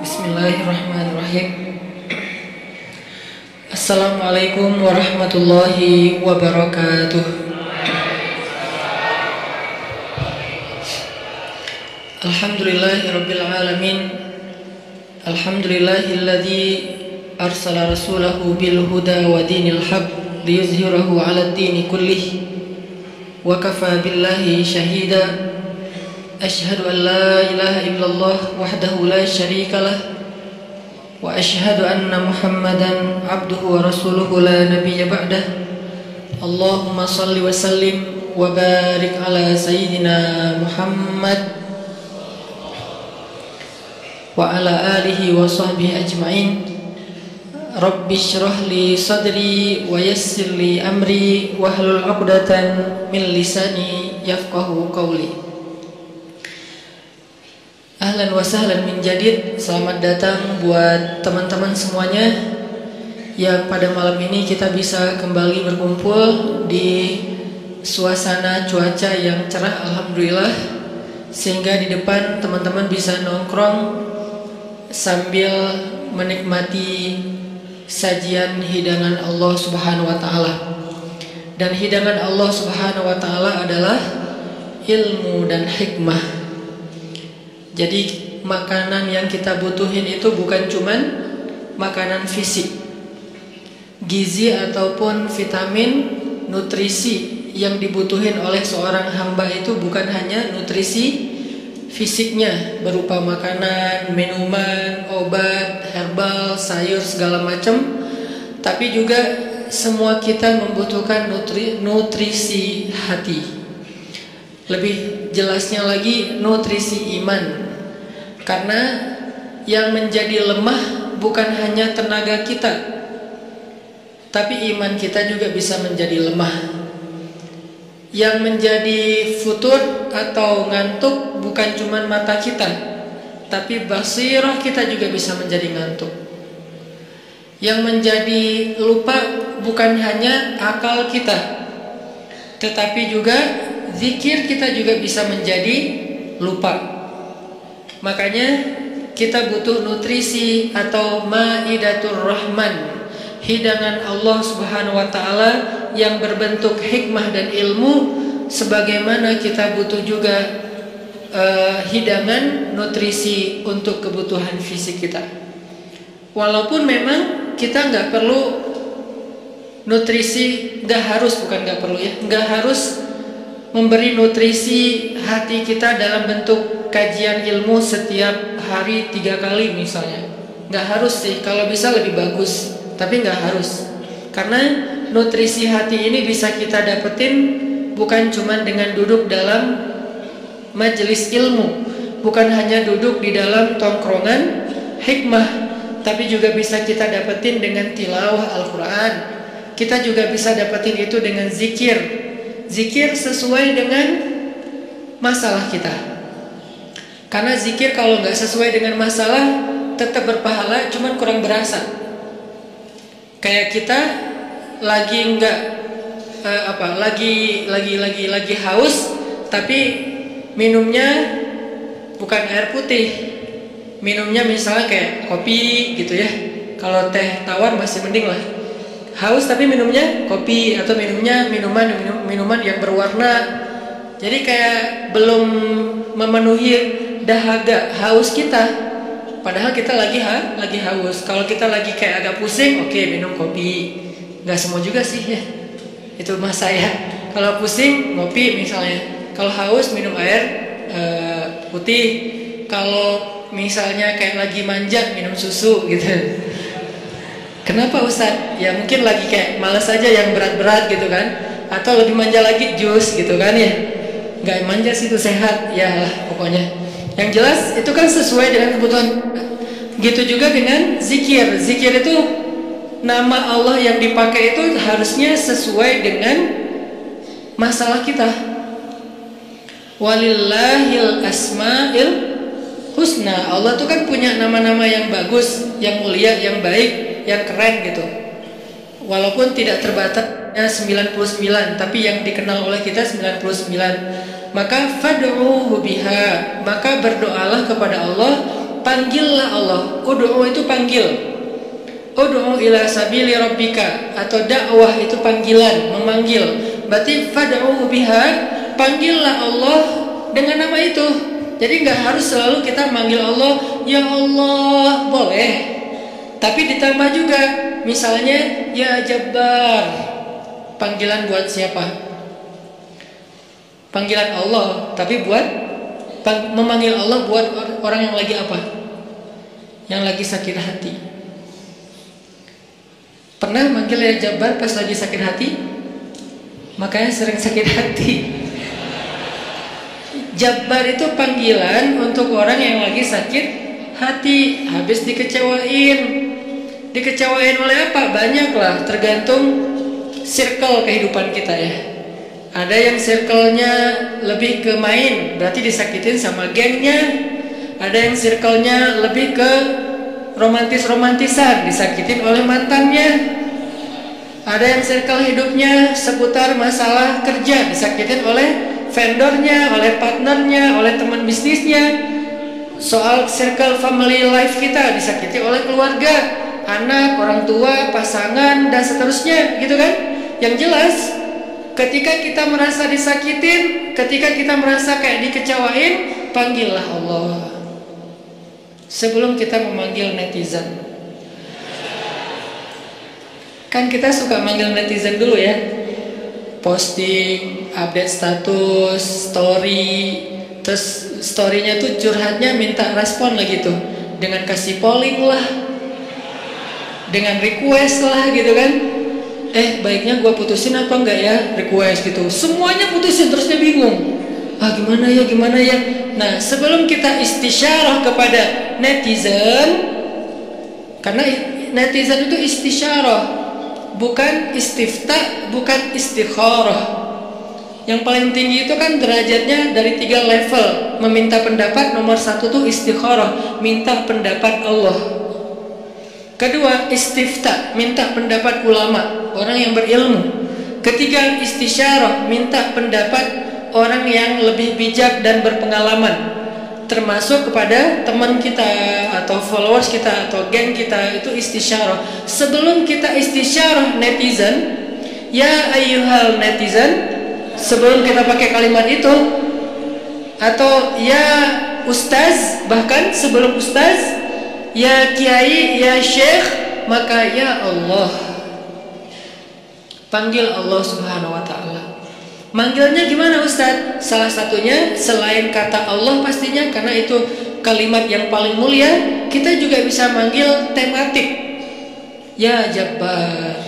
Bismillahirrahmanirrahim. Assalamualaikum warahmatullahi wabarakatuh. Alhamdulillahirabbil alamin. Alhamdulillahilladzi arsala rasulahu bil huda wa dinil haq liyuzhirahu 'alad dini kullih wa kafa billahi shahida. Asyhadu an la ilaha illallah wahdahu la syarika lah wa asyhadu anna Muhammadan abduhu wa rasuluhu la nabiyya ba'dah. Allahumma salli wa sallim wa barik ala sayyidina Muhammad wa ala alihi wa sahbihi ajma'in. Rabbi shrah li sadri wa yassir li amri wahlul 'uqdatan min lisani yafqahu qawli. Ahlan wa sahlan min jadid. Selamat datang buat teman-teman semuanya yang pada malam ini kita bisa kembali berkumpul di suasana cuaca yang cerah, alhamdulillah, sehingga di depan teman-teman bisa nongkrong sambil menikmati sajian hidangan Allah Subhanahu wa taala. Dan hidangan Allah Subhanahu wa taala adalah ilmu dan hikmah. Jadi makanan yang kita butuhin itu bukan cuman makanan fisik. Gizi ataupun vitamin, nutrisi yang dibutuhin oleh seorang hamba itu bukan hanya nutrisi fisiknya berupa makanan, minuman, obat, herbal, sayur, segala macam, tapi juga semua kita membutuhkan nutrisi hati. Lebih jelasnya lagi, nutrisi iman. Karena yang menjadi lemah bukan hanya tenaga kita, tapi iman kita juga bisa menjadi lemah. Yang menjadi futur atau ngantuk bukan cuma mata kita, tapi basirah kita juga bisa menjadi ngantuk. Yang menjadi lupa bukan hanya akal kita, tetapi juga zikir kita juga bisa menjadi lupa. Makanya kita butuh nutrisi atau maidatur rahman, hidangan Allah Subhanahu wa taala yang berbentuk hikmah dan ilmu, sebagaimana kita butuh juga hidangan nutrisi untuk kebutuhan fisik kita. Walaupun memang kita nggak perlu nutrisi, nggak harus memberi nutrisi hati kita dalam bentuk kajian ilmu setiap hari 3 kali misalnya. Nggak harus sih, kalau bisa lebih bagus, tapi nggak harus. Karena nutrisi hati ini bisa kita dapetin bukan cuma dengan duduk dalam majelis ilmu, bukan hanya duduk di dalam tongkrongan hikmah, tapi juga bisa kita dapetin dengan tilawah Al-Quran. Kita juga bisa dapetin itu dengan zikir. Zikir sesuai dengan masalah kita. Karena zikir kalau nggak sesuai dengan masalah tetap berpahala, cuman kurang berasa. Kayak kita lagi nggak lagi haus, tapi minumnya bukan air putih, minumnya misalnya kayak kopi gitu ya. Kalau teh tawar masih mending lah. Haus tapi minumnya kopi, atau minumnya minuman yang berwarna. Jadi kayak belum memenuhi dahaga haus kita. Padahal kita lagi haus. Kalau kita lagi kayak agak pusing, oke, minum kopi. Nggak semua juga sih ya. Itu mas saya. Kalau pusing ngopi misalnya. Kalau haus minum air putih. Kalau misalnya kayak lagi manja minum susu gitu. Kenapa Ustadz? Ya mungkin lagi kayak malas aja yang berat-berat gitu kan. Atau lebih manja lagi jus gitu kan ya. Nggak manja sih, itu sehat ya lah pokoknya. Yang jelas itu kan sesuai dengan kebutuhan. Gitu juga dengan zikir. Zikir itu nama Allah yang dipakai itu harusnya sesuai dengan masalah kita. Walillahil asma'il husna. Allah tuh kan punya nama-nama yang bagus, yang mulia, yang baik, yang keren gitu. Walaupun tidak terbatas 99, tapi yang dikenal oleh kita 99. Maka fad'uhu biha, maka berdoalah kepada Allah panggillah Allah. Ud'u itu panggil. Ud'u ila sabili rabbika, atau dakwah itu panggilan, memanggil. Berarti fad'u biha, panggillah Allah dengan nama itu. Jadi nggak harus selalu kita manggil Allah ya Allah, boleh. Tapi ditambah juga, misalnya ya Jabbar, panggilan buat siapa? Panggilan Allah, tapi buat memanggil Allah buat orang yang lagi apa? Yang lagi sakit hati. Pernah manggil ya Jabbar pas lagi sakit hati? Makanya sering sakit hati. Jabbar itu panggilan untuk orang yang lagi sakit hati, habis dikecewain. Dikecewain oleh apa? Banyak lah, tergantung circle kehidupan kita ya. Ada yang circle-nya lebih ke main, berarti disakitin sama gengnya. Ada yang circle-nya lebih ke romantis-romantisan, disakitin oleh mantannya. Ada yang circle hidupnya seputar masalah kerja, disakitin oleh vendornya, oleh partnernya, oleh teman bisnisnya. Soal circle family life kita disakiti oleh keluarga, anak, orang tua, pasangan, dan seterusnya, gitu kan? Yang jelas, ketika kita merasa disakitin, ketika kita merasa kayak dikecewain, panggillah Allah sebelum kita memanggil netizen. Kan kita suka manggil netizen dulu ya, posting, update status, story, terus storynya tuh curhatnya minta respon lagi tuh, dengan kasih polling lah, dengan request lah gitu kan. Baiknya gue putusin apa enggak ya, request gitu. Semuanya putusin, terus dia bingung. Gimana ya. Nah, sebelum kita istisyarah kepada netizen, karena netizen itu istisyarah, bukan istifta, bukan istikharah. Yang paling tinggi itu kan derajatnya dari 3 level. Meminta pendapat, nomor 1 tuh istikharah, minta pendapat Allah. Kedua, istifta, minta pendapat ulama, orang yang berilmu. Ketiga, istisyarah, minta pendapat orang yang lebih bijak dan berpengalaman, termasuk kepada teman kita atau followers kita atau geng kita. Itu istisyarah. Sebelum kita istisyarah netizen, ya ayyuhal netizen, sebelum kita pakai kalimat itu, atau ya ustaz, bahkan sebelum ustaz, ya kiai, ya syekh, maka ya Allah, panggil Allah subhanahu wa ta'ala. Manggilnya gimana Ustaz? Salah satunya selain kata Allah pastinya, karena itu kalimat yang paling mulia, kita juga bisa manggil tematik. Ya Jabbar.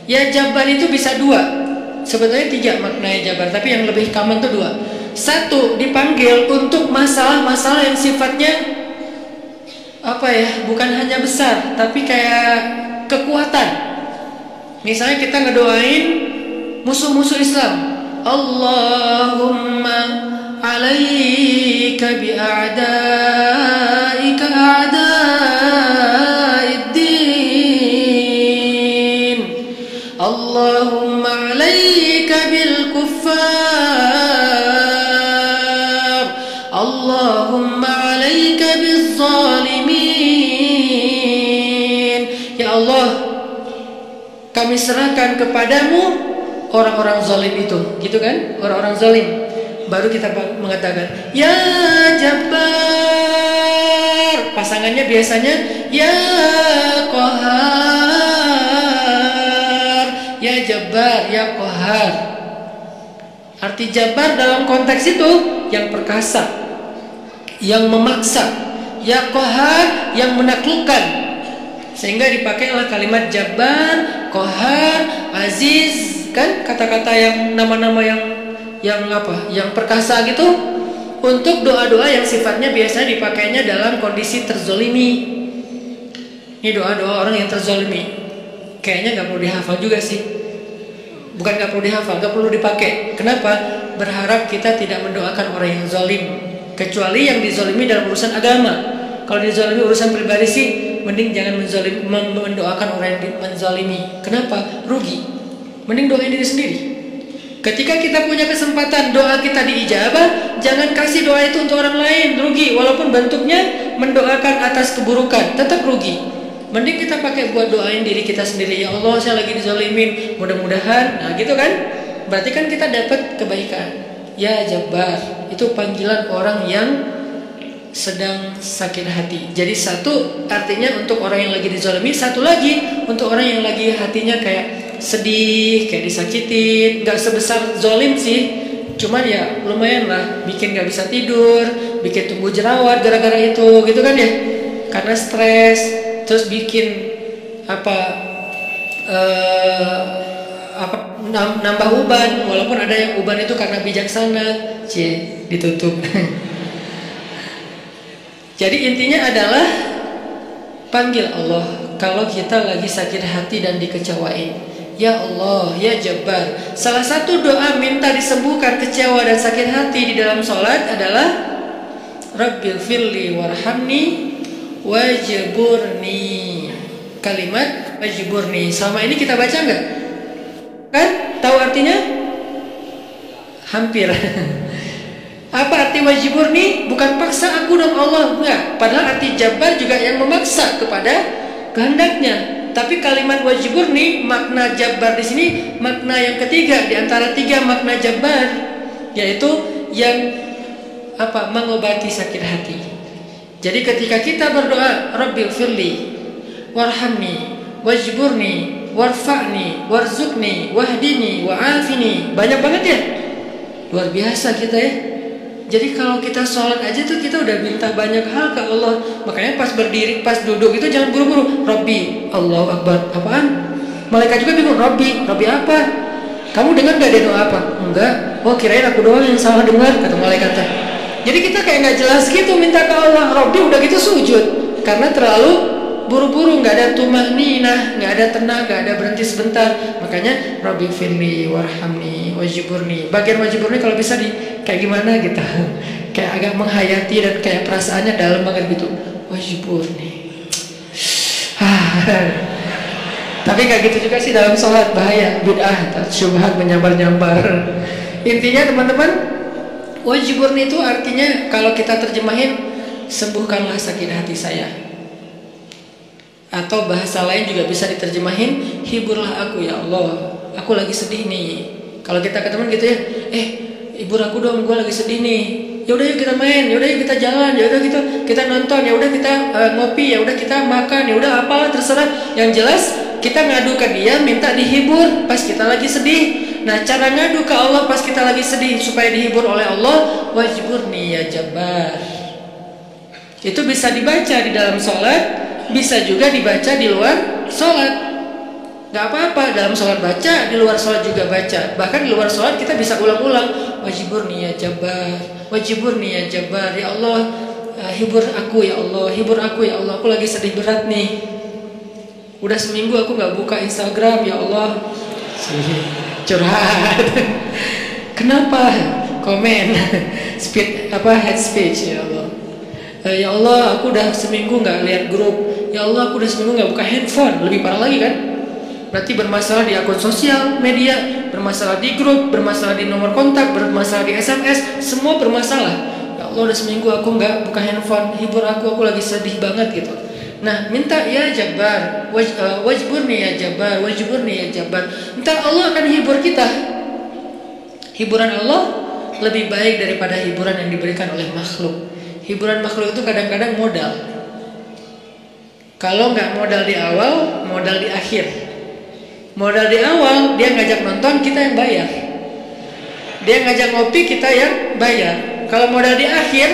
Ya Jabbar itu bisa 2. Sebetulnya 3 maknanya Jabbar, tapi yang lebih common itu 2. 1, dipanggil untuk masalah-masalah yang sifatnya bukan hanya besar, tapi kayak kekuatan. Misalnya kita ngedoain musuh-musuh Islam, Allahumma alaika bi'a'daika a'daiddin, Allahumma alaika bil kuffar, Allahumma alaika biz zalimin. Ya Allah, kami serahkan kepadamu orang-orang zalim itu, gitu kan? Orang-orang zalim. Baru kita mengatakan ya Jabbar. Pasangannya biasanya ya Qahar. Ya Jabbar, ya Qahar. Arti Jabbar dalam konteks itu yang perkasa, yang memaksa. Ya Qahar, yang menaklukkan. Sehingga dipakailah kalimat Jabbar, Qahar, Aziz, kan kata-kata yang nama-nama yang perkasa gitu, untuk doa-doa yang sifatnya biasa dipakainya dalam kondisi terzolimi. Ini doa-doa orang yang terzolimi. Kayaknya nggak perlu dihafal juga sih. Bukan nggak perlu dihafal, nggak perlu dipakai. Kenapa? Berharap kita tidak mendoakan orang yang zolim, kecuali yang dizolimi dalam urusan agama. Kalau dizolimi urusan pribadi sih, mending jangan mendoakan orang yang menzalimi. Kenapa? Rugi. Mending doain diri sendiri. Ketika kita punya kesempatan doa kita diijabah, jangan kasih doa itu untuk orang lain, rugi. Walaupun bentuknya mendoakan atas keburukan, tetap rugi. Mending kita pakai buat doain diri kita sendiri. Ya Allah, saya lagi dizalimin, mudah-mudahan. Nah gitu kan, berarti kan kita dapat kebaikan. Ya Jabbar, itu panggilan orang yang sedang sakit hati. Jadi satu artinya untuk orang yang lagi dizalimi, satu lagi untuk orang yang lagi hatinya kayak sedih, kayak disakitin. Gak sebesar zalim sih, cuman ya lumayan lah, bikin gak bisa tidur, bikin tumbuh jerawat gara-gara itu, gitu kan ya, karena stres. Terus bikin nambah uban, walaupun ada yang uban itu karena bijaksana, ditutup. Jadi intinya adalah panggil Allah kalau kita lagi sakit hati dan dikecewain. Ya Allah, ya Jabbar. Salah satu doa minta disembuhkan kecewa dan sakit hati di dalam sholat adalah Rabbighfirli warhamni wajburni. Kalimat wajburni selama ini kita baca enggak? Kan? Tahu artinya? Hampir. Apa arti wajburni? Bukan paksa aku dong Allah, enggak. Padahal arti Jabbar juga yang memaksa kepada kehendaknya. Tapi kalimat wajburni, makna Jabbar di sini makna yang ketiga di antara tiga makna Jabbar, yaitu yang mengobati sakit hati. Jadi ketika kita berdoa Rabbighfirli warhamni wajburni warfa'ni warzuqni wahdini wa'afini, banyak banget ya, luar biasa kita ya. Jadi kalau kita sholat aja tuh kita udah minta banyak hal ke Allah. Makanya pas berdiri, pas duduk itu jangan buru-buru. Rabbi, Allahu Akbar. Apaan? Malaikat juga bingung. Rabbi apa? Kamu dengar gak dia doa apa? Enggak. Oh kirain aku doang yang salah dengar, kata malaikat. Jadi kita kayak gak jelas gitu minta ke Allah. Rabbi udah gitu sujud, karena terlalu buru-buru, nggak ada tuma'ninah, nggak ada tenang, nggak ada berhenti sebentar. Makanya Rabbighfirli warhamni wajburni. Bagian wajburni kalau bisa di kayak gimana gitu, kayak agak menghayati dan kayak perasaannya dalam banget gitu. Wajburni. Tapi nggak gitu juga sih dalam sholat, bahaya, bid'ah, syubhat, menyambar-nyambar. Intinya teman-teman, wajburni itu artinya kalau kita terjemahin, sembuhkanlah sakit hati saya. Atau bahasa lain juga bisa diterjemahin, hiburlah aku ya Allah, aku lagi sedih nih. Kalau kita ke teman gitu ya, hibur aku dong, gue lagi sedih nih. Ya udah yuk kita main, ya udah yuk kita jalan, ya udah kita nonton, ya udah kita ngopi, ya udah kita makan, ya udah apalah terserah. Yang jelas kita ngadu ke dia, minta dihibur pas kita lagi sedih. Nah cara ngadu ke Allah pas kita lagi sedih supaya dihibur oleh Allah, wajburni ya Jabbar. Itu bisa dibaca di dalam sholat, bisa juga dibaca di luar sholat. Gak apa-apa, dalam sholat baca, di luar sholat juga baca. Bahkan di luar sholat kita bisa ulang-ulang, wajburni ya Jabbar, wajburni ya Jabbar. Ya Allah, hibur aku ya Allah, hibur aku ya Allah, aku lagi sedih berat nih. Udah seminggu aku gak buka Instagram, ya Allah. Curhat. Kenapa? Komen. Head speech ya Allah. Ya Allah, aku udah seminggu gak lihat grup. Ya Allah, aku udah seminggu gak buka handphone. Lebih parah lagi kan? Berarti bermasalah di akun sosial media, bermasalah di grup, bermasalah di nomor kontak, bermasalah di SMS, semua bermasalah. Ya Allah, udah seminggu aku gak buka handphone, hibur aku lagi sedih banget gitu. Nah, minta ya Jabbar, wajburni ya Jabbar, wajburni ya Jabbar. Entah Allah akan hibur kita. Hiburan Allah lebih baik daripada hiburan yang diberikan oleh makhluk. Hiburan makhluk itu kadang-kadang modal. Kalau nggak modal di awal, modal di akhir. Modal di awal, dia ngajak nonton, kita yang bayar. Dia ngajak ngopi, kita yang bayar. Kalau modal di akhir,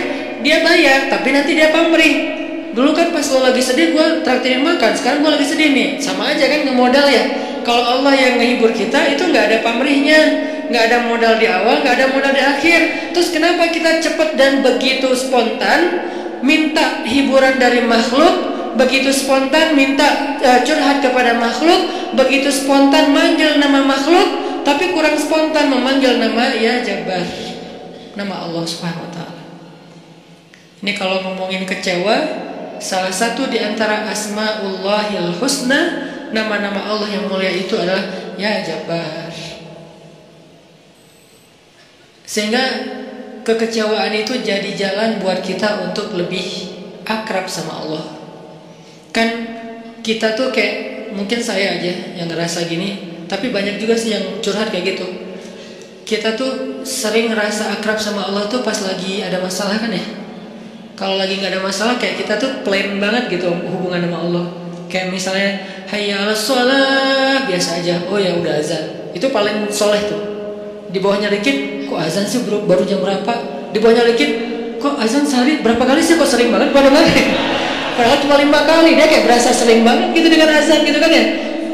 dia bayar, tapi nanti dia pamrih. Dulu kan pas lo lagi sedih, gue traktirin makan. Sekarang gue lagi sedih nih, sama aja kan ngemodal ya. Kalau Allah yang ngehibur kita, itu nggak ada pamrihnya, nggak ada modal di awal, nggak ada modal di akhir. Terus kenapa kita cepat dan begitu spontan minta hiburan dari makhluk? Begitu spontan minta curhat kepada makhluk, begitu spontan manggil nama makhluk, tapi kurang spontan memanggil nama ya Jabbar, nama Allah Subhanahu wa Ta'ala. Ini kalau ngomongin kecewa, salah satu di antara Asmaullahil Husna, nama-nama Allah yang mulia itu adalah ya Jabbar. Sehingga kekecewaan itu jadi jalan buat kita untuk lebih akrab sama Allah. Kan kita tuh kayak, mungkin saya aja yang ngerasa gini, tapi banyak juga sih yang curhat kayak gitu. Kita tuh sering ngerasa akrab sama Allah tuh pas lagi ada masalah kan ya. Kalau lagi nggak ada masalah kayak kita tuh plain banget gitu hubungan sama Allah. Kayak misalnya hayya 'alas shalah biasa aja. Oh ya udah azan. Itu paling soleh tuh. Di bawahnya dikit, kok azan sih baru jam berapa? Di bawahnya dikit, kok azan sehari berapa kali sih, kok sering banget pada kali. Padahal cuma 5 kali, dia kayak berasa sering banget gitu dengan azan gitu kan ya.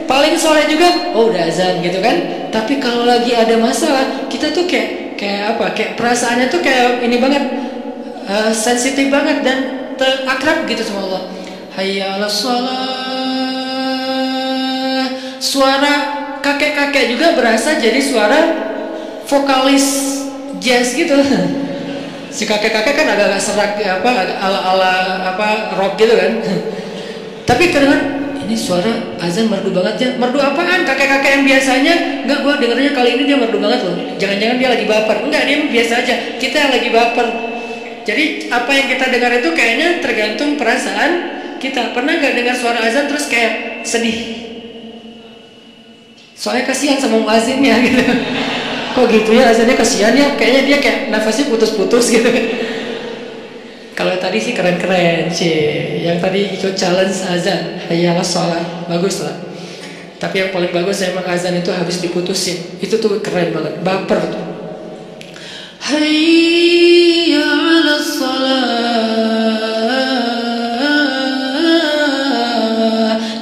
Paling soleh juga, oh udah azan gitu kan. Tapi kalau lagi ada masalah, kita tuh kayak apa? Kayak perasaannya tuh kayak ini banget, sensitif banget dan akrab gitu sama Allah. Hayya 'alas shalah. Suara kakek-kakek juga berasa jadi suara vokalis jazz gitu. Si kakek-kakek kan agak-agak serak apa ala-ala apa rock gitu kan. Tapi kadang ini suara azan merdu banget ya. Merdu apaan? Kakek-kakek yang biasanya enggak, gua dengernya kali ini dia merdu banget loh. Jangan-jangan dia lagi baper. Enggak, dia biasa aja. Kita yang lagi baper. Jadi apa yang kita dengar itu kayaknya tergantung perasaan kita. Pernah nggak dengar suara azan terus kayak sedih? Soalnya kasihan sama muazzinnya gitu. Kok gitu ya azannya, kasihan ya. Kayaknya dia kayak nafasnya putus-putus gitu. Kalau tadi sih keren-keren sih. Yang tadi ikut challenge azan, hayya 'alas shalah, bagus lah. Tapi yang paling bagus emang azan itu habis diputusin. Itu tuh keren banget, baper tuh. Hayya 'alas shalah.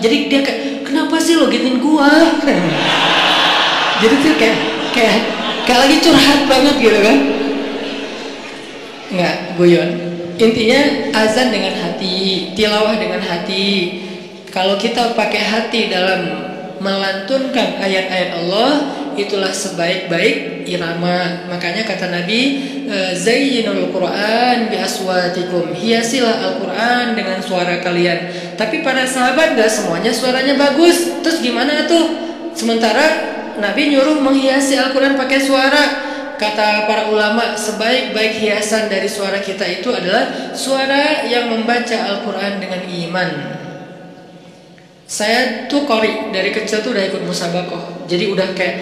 Jadi dia kayak, kenapa sih lo gituin gua? Jadi tuh kayak lagi curhat banget gitu kan. Enggak, guyon. Intinya azan dengan hati, tilawah dengan hati. Kalau kita pakai hati dalam melantunkan ayat-ayat Allah, itulah sebaik-baik irama. Makanya kata Nabi, zayyinul Qur'an bi aswatikum. Hiasilah Al-Qur'an dengan suara kalian. Tapi para sahabat gak semuanya suaranya bagus. Terus gimana tuh? Sementara Nabi nyuruh menghiasi Al-Quran pakai suara. Kata para ulama, sebaik-baik hiasan dari suara kita itu adalah suara yang membaca Al-Quran dengan iman. Saya tuh qori, dari kecil tuh udah ikut musabakoh. Jadi udah kayak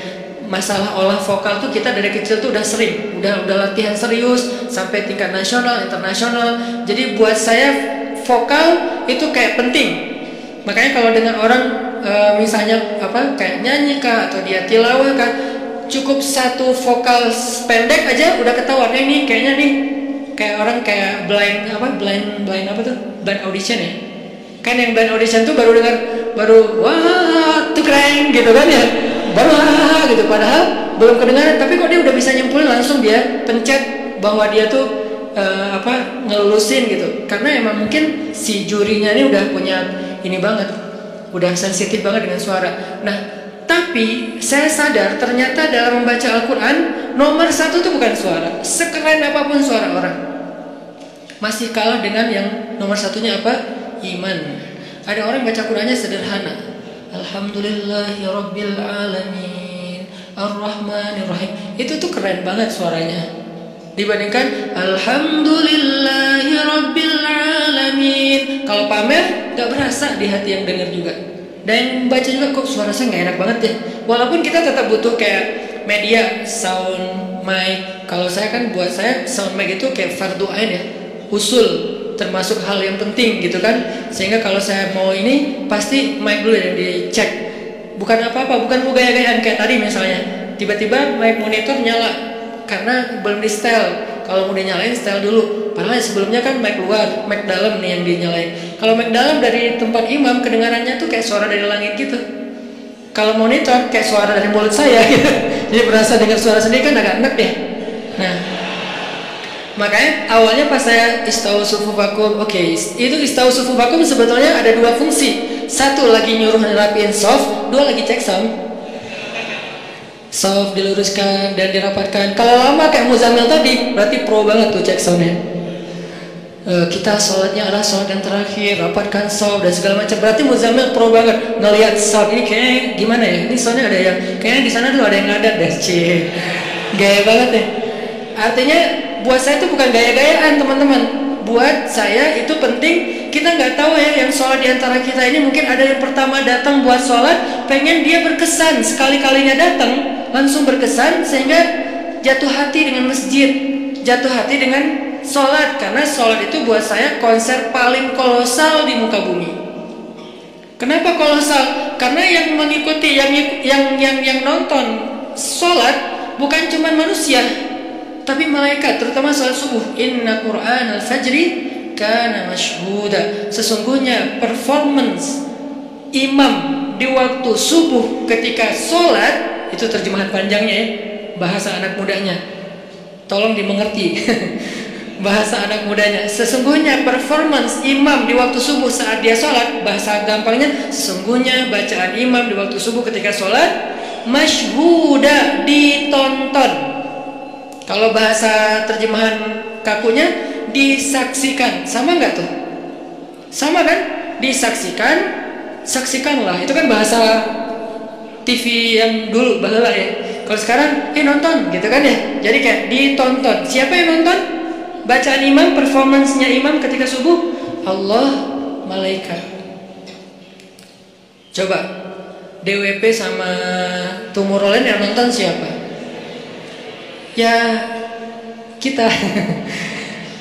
masalah olah vokal tuh kita dari kecil tuh udah sering, udah latihan serius sampai tingkat nasional, internasional. Jadi buat saya vokal itu kayak penting. Makanya kalau dengar orang misalnya apa kayak nyanyi kah atau dia tilawah kah, cukup satu vokal pendek aja udah ketahuan ini kayaknya nih kayak orang kayak blind apa tuh, blind audition ya. Kan yang blind audition tuh baru wah tuh keren gitu kan ya, baru wah gitu, padahal belum kedengaran, tapi kok dia udah bisa nyimpulin, langsung dia pencet bahwa dia tuh ngelulusin gitu. Karena emang mungkin si jurinya ini udah punya ini banget, udah sensitif banget dengan suara. Nah, tapi saya sadar ternyata dalam membaca Al-Quran nomor satu itu bukan suara. Sekeren apapun suara orang, masih kalah dengan yang nomor satunya apa? Iman. Ada orang baca Qurannya sederhana, Alhamdulillahirabbil alamin, Ar-Rahmanirrahim. Itu tuh keren banget suaranya. Dibandingkan Alhamdulillahirabbil alamin. Kalau pamer gak berasa di hati yang dengar juga. Dan baca juga kok suara saya gak enak banget ya. Walaupun kita tetap butuh kayak media, sound, mic. Kalau saya kan buat saya sound mic itu kayak fardu ain ya, usul, termasuk hal yang penting gitu kan. Sehingga kalau saya mau ini pasti mic dulu yang dicek. Bukan apa-apa, bukan gaya-gayaan kayak tadi misalnya. Tiba-tiba mic monitor nyala karena belum di setel. Kalau mau dinyalain setel dulu. Padahal sebelumnya kan mic luar, mic dalam nih yang dinyalain. Kalau mic dalam dari tempat imam kedengarannya tuh kayak suara dari langit gitu. Kalau monitor kayak suara dari mulut saya gitu. Jadi berasa dengar suara sendiri kan agak enak ya. Nah, makanya awalnya pas saya istawu sufufakum, itu istawu sufufakum sebetulnya ada dua fungsi. Satu lagi nyuruh nerapiin soft, dua lagi cek sound. Soft diluruskan dan dirapatkan. Kalau lama kayak Muzammil tadi, berarti pro banget tuh cek soundnya. Kita sholatnya adalah sholat yang terakhir, rapatkan soft dan segala macam. Berarti Muzammil pro banget ngelihat sound ini kayaknya gimana ya? Ini soundnya ada yang kayaknya di sana tuh ada yang ngadat deh, gaya banget ya. Artinya buat saya itu bukan gaya-gayaan teman-teman. buat saya itu penting. Kita nggak tahu ya, yang sholat diantara kita ini mungkin ada yang pertama datang buat sholat, pengen dia berkesan, sekali-kalinya datang langsung berkesan sehingga jatuh hati dengan masjid, jatuh hati dengan sholat. Karena sholat itu buat saya konser paling kolosal di muka bumi. Kenapa kolosal? Karena yang mengikuti, yang nonton sholat bukan cuma manusia, tapi malaikat, terutama salat subuh. Inna Qur'an al-fajri kana mashhuda. Sesungguhnya performance imam di waktu subuh ketika sholat, itu terjemahan panjangnya ya, bahasa anak mudanya, tolong dimengerti. Bahasa anak mudanya, sesungguhnya performance imam di waktu subuh saat dia sholat, bahasa gampangnya, sesungguhnya bacaan imam di waktu subuh ketika sholat mashhuda, ditonton. Kalau bahasa terjemahan kakunya, disaksikan. Sama nggak tuh? Sama kan? Disaksikan, saksikanlah. Itu kan bahasa TV yang dulu, baheula ya. Kalau sekarang, nonton gitu kan ya. Jadi kayak ditonton. Siapa yang nonton? Bacaan imam, performancenya imam ketika subuh, Allah, malaikat. Coba DWP sama Tomorrowland yang nonton siapa? Ya kita.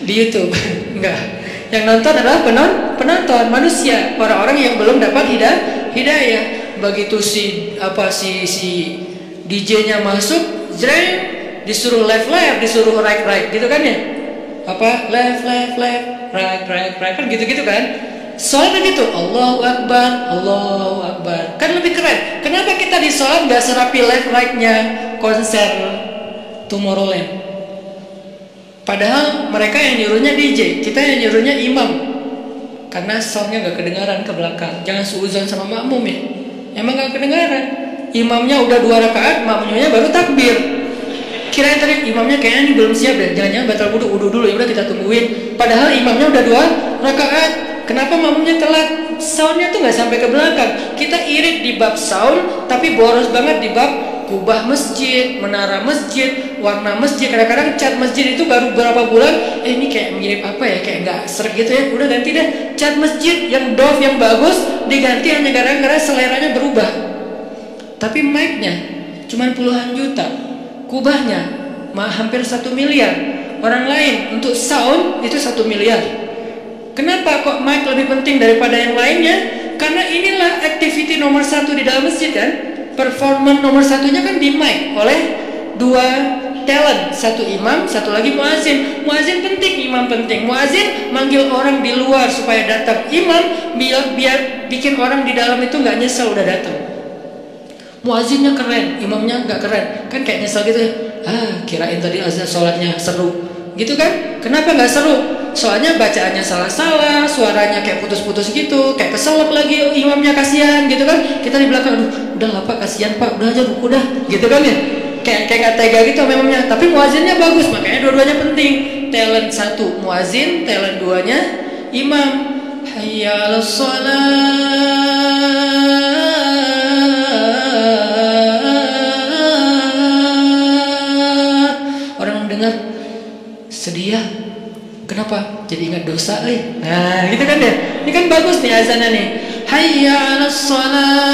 Di YouTube. Enggak. Yang nonton adalah penonton manusia, orang-orang yang belum dapat hidayah. Begitu si DJ-nya masuk, jreng, disuruh left, disuruh right gitu kan ya? Apa left, right kan gitu kan? Sholat begitu, Allahu Akbar, kan lebih keren. Kenapa kita di sholat nggak serapi left right-nya konser Tomorrowland? Padahal mereka yang nyuruhnya DJ, kita yang nyuruhnya imam. Karena soundnya nggak kedengaran ke belakang. Jangan suuzon sama makmum ya. Emang nggak kedengaran. Imamnya udah 2 rakaat, makmumnya baru takbir. Kirain tadi imamnya kayaknya ini belum siap deh, jangan-jangan batal wudu dulu, ya udah kita tungguin. Padahal imamnya udah 2 rakaat. Kenapa makmumnya telat? Soundnya tuh nggak sampai ke belakang. Kita irit di bab sound, tapi boros banget di bab kubah masjid, menara masjid, warna masjid. Kadang-kadang cat masjid itu baru berapa bulan, ini kayak mirip apa ya, kayak nggak sreg gitu ya. Udah ganti deh cat masjid yang doff yang bagus, diganti hanya gara-gara seleranya berubah. Tapi mic-nya cuma puluhan juta, kubahnya hampir 1 miliar. Orang lain untuk sound itu 1 miliar. Kenapa kok mic lebih penting daripada yang lainnya? Karena inilah activity nomor 1 di dalam masjid kan. Performance nomor 1-nya kan di mic oleh 2 talent, 1 imam, 1 lagi muazin. Muazin penting, imam penting. Muazin manggil orang di luar supaya datang. Imam biar bikin orang di dalam itu nggak nyesel udah datang. Muazinnya keren, imamnya nggak keren, kan kayak nyesel gitu ya. Kirain tadi azan sholatnya seru, gitu kan? Kenapa nggak seru? Soalnya bacaannya salah-salah, suaranya kayak putus-putus gitu, kayak keselak lagi, imamnya kasihan gitu kan. Kita di belakang, aduh udah lah pak, kasihan pak, udah aja ruku dah, gitu kan ya. Kayak nggak tega gitu imamnya. Tapi muazinnya bagus, makanya dua-duanya penting. Talent 1 muazin, talent 2-nya imam. Hayya 'alas shalah. Orang dengar sedih ya. Kenapa? Jadi ingat dosa Nah gitu kan ya. Ini kan bagus nih azannya nih. Hayya 'alas shalah.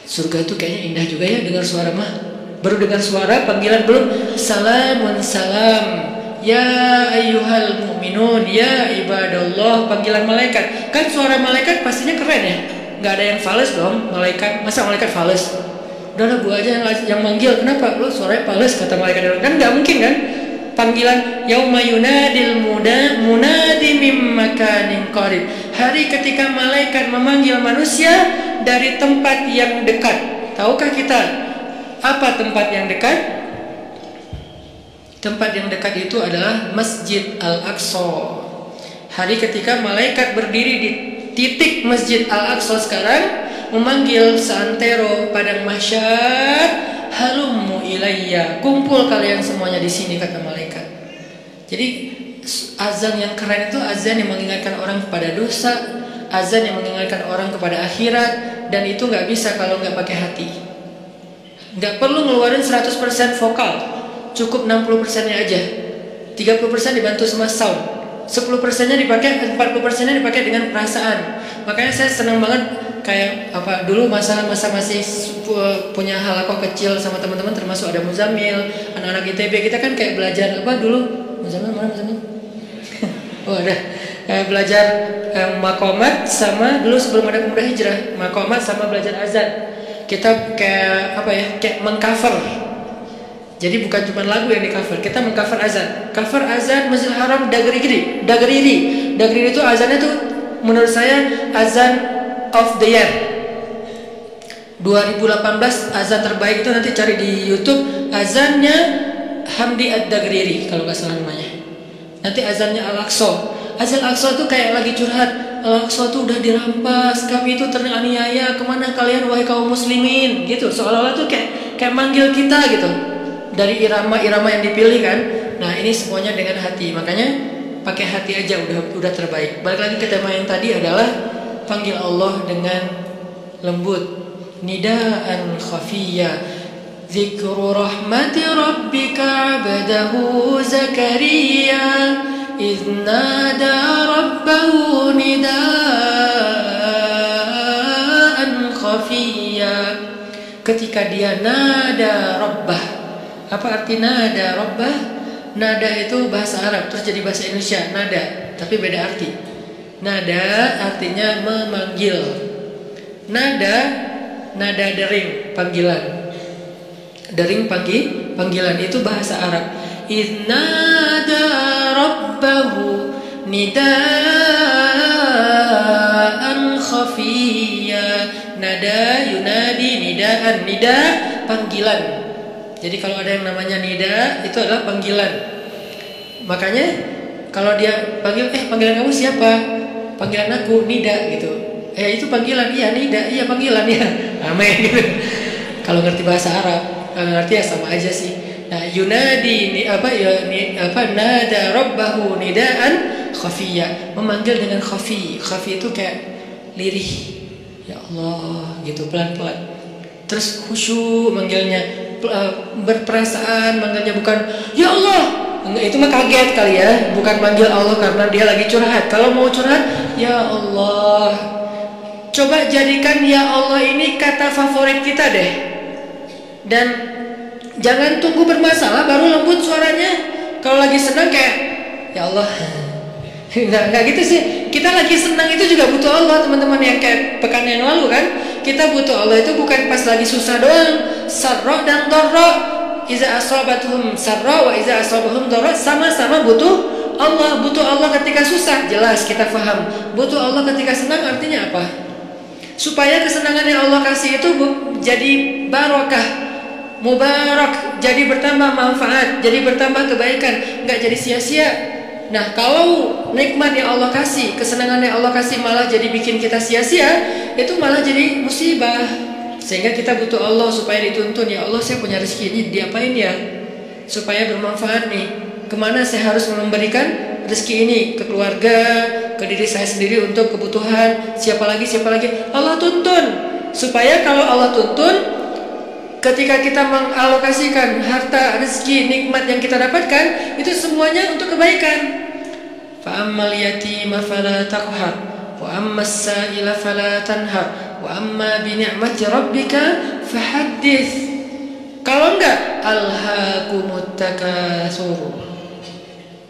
Surga itu kayaknya indah juga ya dengar suara mah. Baru dengar suara, panggilan belum. Salamun salam. Ya ayyuhal mu'minun, ya ibadallah, panggilan malaikat. Kan suara malaikat pastinya keren ya. Nggak ada yang fales dong, malaikat. Masa malaikat fales? Udah gua aja yang manggil. Kenapa? Lo suaranya fales kata malaikat. Kan nggak mungkin kan? Panggilan yauma yunadil munadi mim makanin qarib. Hari ketika malaikat memanggil manusia dari tempat yang dekat. Tahukah kita apa tempat yang dekat? Tempat yang dekat itu adalah Masjid Al-Aqsa. Hari ketika malaikat berdiri di titik Masjid Al-Aqsa sekarang, memanggil seantero padang mahsyar, halummu ilayya, kumpul kalian semuanya di sini, kata malaikat. Jadi azan yang keren itu azan yang mengingatkan orang kepada dosa, azan yang mengingatkan orang kepada akhirat, dan itu nggak bisa kalau nggak pakai hati. Nggak perlu ngeluarin 100% vokal, cukup 60%-nya aja. 30% dibantu sama sound, 10%-nya dipakai, 40%-nya dipakai dengan perasaan. Makanya saya senang banget kayak apa dulu masa masih punya halakoh kecil sama teman-teman, termasuk ada Muzammil, anak-anak ITB, kita kan kayak belajar apa dulu, Muzammil mana Muzammil? Oh ada, belajar makomat sama dulu sebelum ada pemuda hijrah, makomat sama belajar azan. Kita kayak apa ya, kayak mengcover. Jadi bukan cuma lagu yang di cover, kita mengcover azan. Cover azan Masjidil Haram Dagriri. Dagriri itu azannya tuh menurut saya azan of the year 2018, azan terbaik itu nanti cari di YouTube. Azannya Hamdi Ad-Dagriri kalau nggak salah namanya. Nanti azannya Al-Aqsa. Azan Al-Aqsa tuh kayak lagi curhat. Al-Aqsa tuh udah dirampas, kami itu teraniaya, kemana kalian wahai kaum muslimin, gitu. Seolah-olah tuh kayak manggil kita gitu. Dari irama-irama yang dipilih kan. Nah ini semuanya dengan hati, makanya pakai hati aja udah terbaik. Balik lagi ke tema yang tadi adalah panggil Allah dengan lembut, nidaan khafiyya. Zikru rahmati rabbika abdahu Zakaria idh nada rabbahu nidaan khafiyya. Ketika dia nada rabbah. Apa arti nada rabbah? Nada itu bahasa Arab terus jadi bahasa Indonesia nada, tapi beda arti. Nada artinya memanggil. Nada dering, panggilan. Dering panggilan itu bahasa Arab. Idnada rabbahu nidaan khafiyya. Nada yunadi nidaan, nida panggilan. Jadi kalau ada yang namanya nida itu adalah panggilan. Makanya kalau dia panggil, panggilan kamu siapa? Panggilan aku nida gitu. Itu panggilan, iya nida, iya panggilan ya. Amin gitu. Kalau ngerti bahasa Arab, ngerti ya sama aja sih. Nah, yunadi ini nada rabbahu nidaan khafiyya, memanggil dengan khafi. Khafi itu kayak lirih. Ya Allah gitu pelan-pelan. Terus khusyuk manggilnya. Berperasaan manggilnya, bukan ya Allah. Itu mah kaget kali ya, bukan manggil Allah karena dia lagi curhat. Kalau mau curhat, ya Allah. Coba jadikan ya Allah ini kata favorit kita deh. Dan jangan tunggu bermasalah baru lembut suaranya. Kalau lagi senang kayak ya Allah. Nggak gitu sih. Kita lagi senang itu juga butuh Allah, teman-teman, yang kayak pekan yang lalu kan. Kita butuh Allah itu bukan pas lagi susah doang. Sarra dan dharra. Iza asabatuhum sarra wa iza asabahum dharra, sama-sama butuh Allah. Butuh Allah ketika susah, jelas kita paham. Butuh Allah ketika senang artinya apa? Supaya kesenangan yang Allah kasih itu jadi barokah, mubarak, jadi bertambah manfaat, jadi bertambah kebaikan, nggak jadi sia-sia. Nah, kalau nikmat yang Allah kasih, kesenangan yang Allah kasih malah jadi bikin kita sia-sia, itu malah jadi musibah. Sehingga kita butuh Allah supaya dituntun, ya Allah saya punya rezeki ini, diapain ya? Supaya bermanfaat nih. Kemana saya harus memberikan rezeki ini? Ke keluarga, ke diri saya sendiri untuk kebutuhan. Siapa lagi? Allah tuntun. Supaya kalau Allah tuntun, ketika kita mengalokasikan harta, rezeki, nikmat yang kita dapatkan, itu semuanya untuk kebaikan. Fa'ammal yatima fala taqhar wa ammas sa'ila fala tanhar wa amma bi ni'mati rabbika fahaddits. Kalau enggak, alhaakumut takatsur.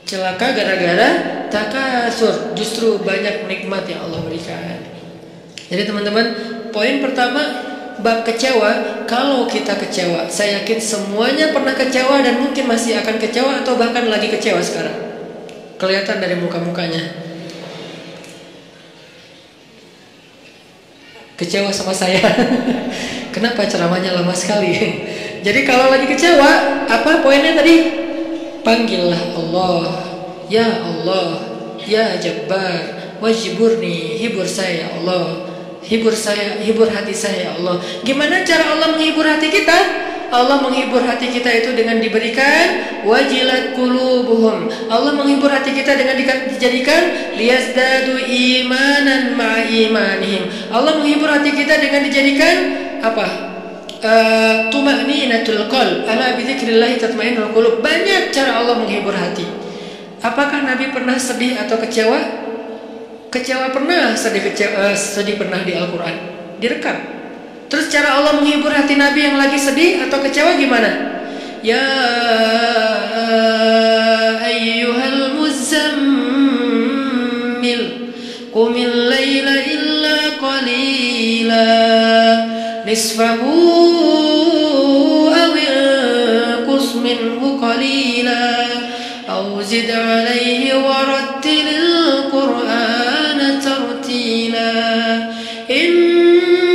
Celaka gara-gara takasur, justru banyak nikmat yang Allah berikan. Jadi teman-teman, poin pertama bab kecewa. Kalau kita kecewa, saya yakin semuanya pernah kecewa dan mungkin masih akan kecewa atau bahkan lagi kecewa sekarang. Kelihatan dari muka-mukanya. Kecewa sama saya. Kenapa ceramahnya lama sekali? Jadi kalau lagi kecewa, apa poinnya tadi? Panggillah Allah. Ya Allah, ya Jabbar, wajiburni, hibur saya ya Allah. Hibur saya, hibur hati saya ya Allah. Gimana cara Allah menghibur hati kita? Allah menghibur hati kita itu dengan diberikan wajilat qulubuhum. Allah menghibur hati kita dengan dijadikan liyazdadu imanan ma'a imanihim. Allah menghibur hati kita dengan dijadikan apa? tuma'ninatul qalb, ala bi dzikrillah tatma'innul qulub. Banyak cara Allah menghibur hati. Apakah Nabi pernah sedih atau kecewa? Kecewa pernah, sedih pernah di Al-Qur'an, direkam. Terus cara Allah menghibur hati Nabi yang lagi sedih atau kecewa gimana? Ya ayyuhal muzammil qumil laila illa qalila nisfahu aw inqus minhu qalila aw zid alayhi warattilil qur'ana tartila inna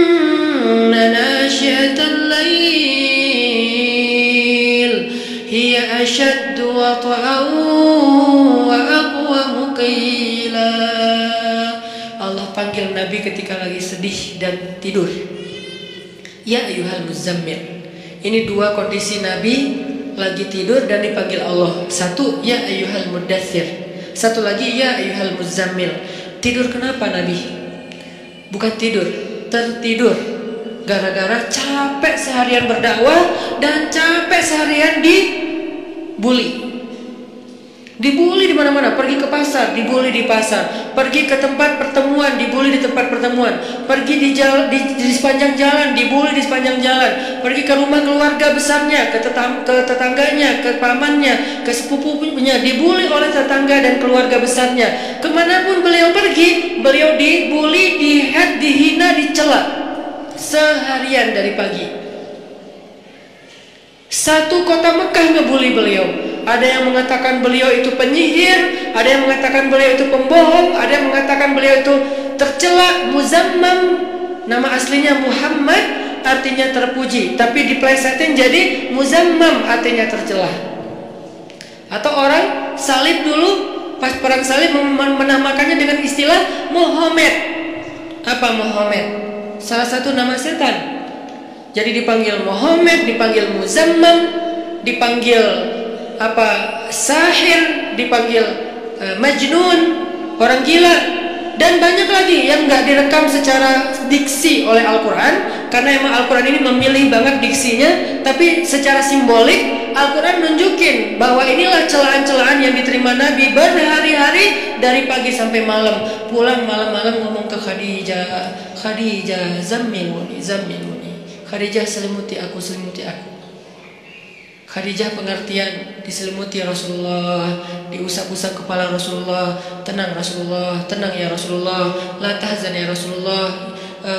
nashi'atal layl hiya ashaddu wat'an wa aqwamu qila. Allah panggil Nabi ketika lagi sedih dan tidur. Ya ayyuhal muzammil. Ini dua kondisi Nabi lagi tidur dan dipanggil Allah. Satu, ya ayyuhal mudaththir. Satu lagi, ya ayyuhal muzammil. Tidur kenapa Nabi? Bukan tidur, tertidur. Gara-gara capek seharian berdakwah dan capek seharian dibully. Dibully di mana-mana, pergi ke pasar, dibully di pasar, pergi ke tempat pertemuan, dibully di tempat pertemuan, pergi di sepanjang jalan, dibully di sepanjang jalan, pergi ke rumah keluarga besarnya, ke tetangganya, ke pamannya, ke sepupunya, dibully oleh tetangga dan keluarga besarnya. Kemanapun beliau pergi, beliau dibully, dihina, dicela seharian dari pagi. Satu kota Mekah ngebully beliau. Ada yang mengatakan beliau itu penyihir, ada yang mengatakan beliau itu pembohong, ada yang mengatakan beliau itu tercela, muzammam. Nama aslinya Muhammad, artinya terpuji, tapi diplesetin jadi muzammam, artinya tercela. Atau orang salib dulu, pas perang salib menamakannya dengan istilah Muhammad. Apa Muhammad? Salah satu nama setan. Jadi dipanggil Muhammad, dipanggil muzammam, dipanggil sahir, dipanggil majnun, orang gila, dan banyak lagi yang nggak direkam secara diksi oleh Al-Quran, karena emang Al-Quran ini memilih banget diksinya. Tapi secara simbolik Al-Quran nunjukin bahwa inilah celaan-celaan yang diterima Nabi berhari-hari dari pagi sampai malam. Pulang malam-malam ngomong ke Khadijah, Khadijah zammiluni, Khadijah selimuti aku, selimuti aku. Khadijah pengertian, diselimuti Rasulullah, diusap-usap kepala Rasulullah. Tenang Rasulullah, tenang ya Rasulullah, la tahzan ya Rasulullah,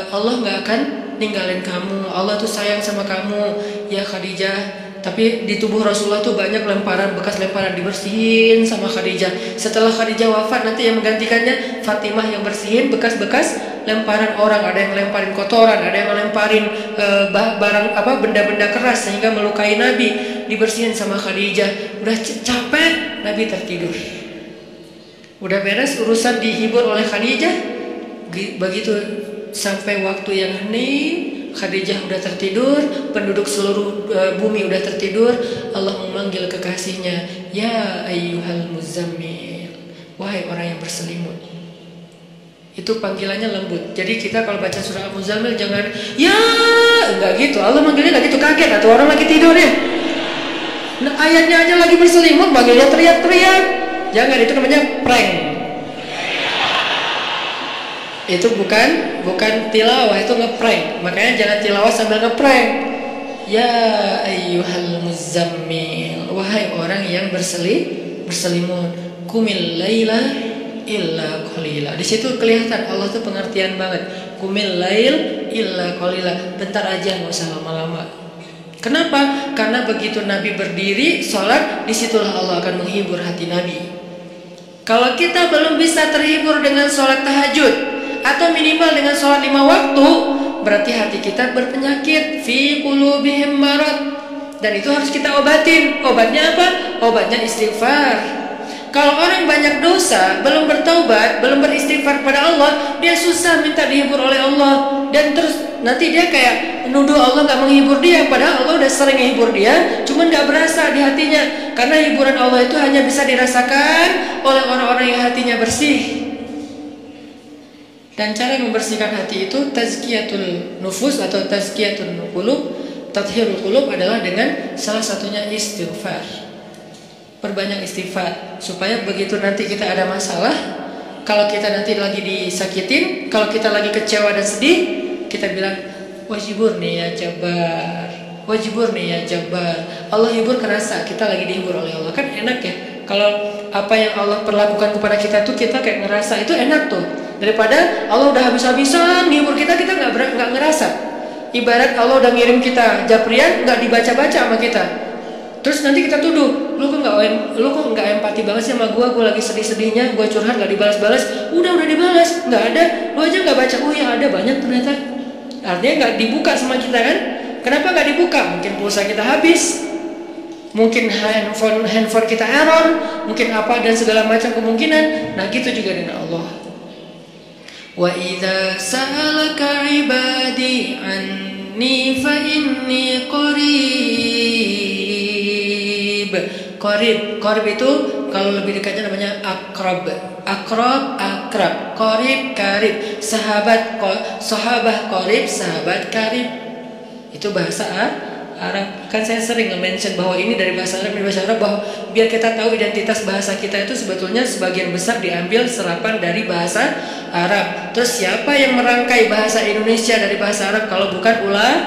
Allah gak akan ninggalin kamu, Allah tuh sayang sama kamu ya Khadijah. Tapi di tubuh Rasulullah tuh banyak lemparan, bekas lemparan, dibersihin sama Khadijah. Setelah Khadijah wafat, nanti yang menggantikannya Fatimah yang bersihin bekas-bekas lemparan orang. Ada yang lemparin kotoran, ada yang lemparin barang benda-benda keras sehingga melukai Nabi, dibersihin sama Khadijah. Udah capek, Nabi tertidur. Udah beres urusan dihibur oleh Khadijah. Begitu sampai waktu yang hening, Khadijah udah tertidur, penduduk seluruh bumi udah tertidur. Allah memanggil kekasihnya, ya ayyuhal muzammil, wahai orang yang berselimut. Itu panggilannya lembut. Jadi kita kalau baca surah Al-Muzammil jangan ya, enggak gitu. Allah manggilnya enggak gitu, kaget atau orang lagi tidur ya. Nah, ayatnya aja lagi berselimut, manggilnya teriak-teriak. Jangan, itu namanya prank. Itu bukan tilawah, itu ngeprank. Makanya jangan tilawah sambil ngeprank. Ya ayyuhal muzammil, wahai orang yang berselimut, kumil laila illa qalila. Di situ kelihatan Allah tuh pengertian banget. Kumil lail illa qalila. Bentar aja, nggak usah lama-lama. Kenapa? Karena begitu Nabi berdiri sholat, disitulah Allah akan menghibur hati Nabi. Kalau kita belum bisa terhibur dengan sholat tahajud atau minimal dengan sholat 5 waktu, berarti hati kita berpenyakit, fi qulubihim marad, dan itu harus kita obatin. Obatnya apa? Obatnya istighfar. Kalau orang banyak dosa, belum bertaubat, belum beristighfar pada Allah, dia susah minta dihibur oleh Allah, dan terus nanti dia kayak nuduh Allah gak menghibur dia, padahal Allah udah sering menghibur dia, cuman gak berasa di hatinya. Karena hiburan Allah itu hanya bisa dirasakan oleh orang-orang yang hatinya bersih. Dan cara membersihkan hati itu tazkiyatul nufus atau tazkiyatul qulub, tathhirul qulub adalah dengan salah satunya istighfar. Perbanyak istighfar supaya begitu nanti kita ada masalah, kalau kita nanti lagi disakitin, kalau kita lagi kecewa dan sedih, kita bilang wajiburni ya Jabbar, wajiburni ya Jabbar. Allah hibur kerasa kita lagi dihibur oleh Allah. Kan enak ya kalau apa yang Allah perlakukan kepada kita tuh kita kayak ngerasa itu enak tuh, daripada Allah udah habis-habisan menghibur kita, kita nggak ngerasa. Ibarat Allah udah ngirim kita japrian, nggak dibaca-baca sama kita. Terus nanti kita tuduh, lu kok nggak empati banget sih sama gue lagi sedih-sedihnya, gue curhat nggak dibalas-balas. Udah dibalas, nggak ada, lu aja nggak baca. Oh ya ada, banyak ternyata. Artinya nggak dibuka sama kita kan? Kenapa nggak dibuka? Mungkin pulsa kita habis, mungkin handphone kita error, mungkin apa dan segala macam kemungkinan. Nah gitu juga dengan Allah. Wa idza sa'alaka ibadi anni fa inni qarib. Qarib itu kalau lebih dekatnya namanya akrab. Qarib, karib. Sahabat qarib, sahabat karib. Itu bahasa Arab. Kan saya sering nge-mention bahwa ini dari bahasa Arab, bahwa biar kita tahu identitas bahasa kita itu sebetulnya sebagian besar diambil serapan dari bahasa Arab. Terus siapa yang merangkai bahasa Indonesia dari bahasa Arab kalau bukan ulama?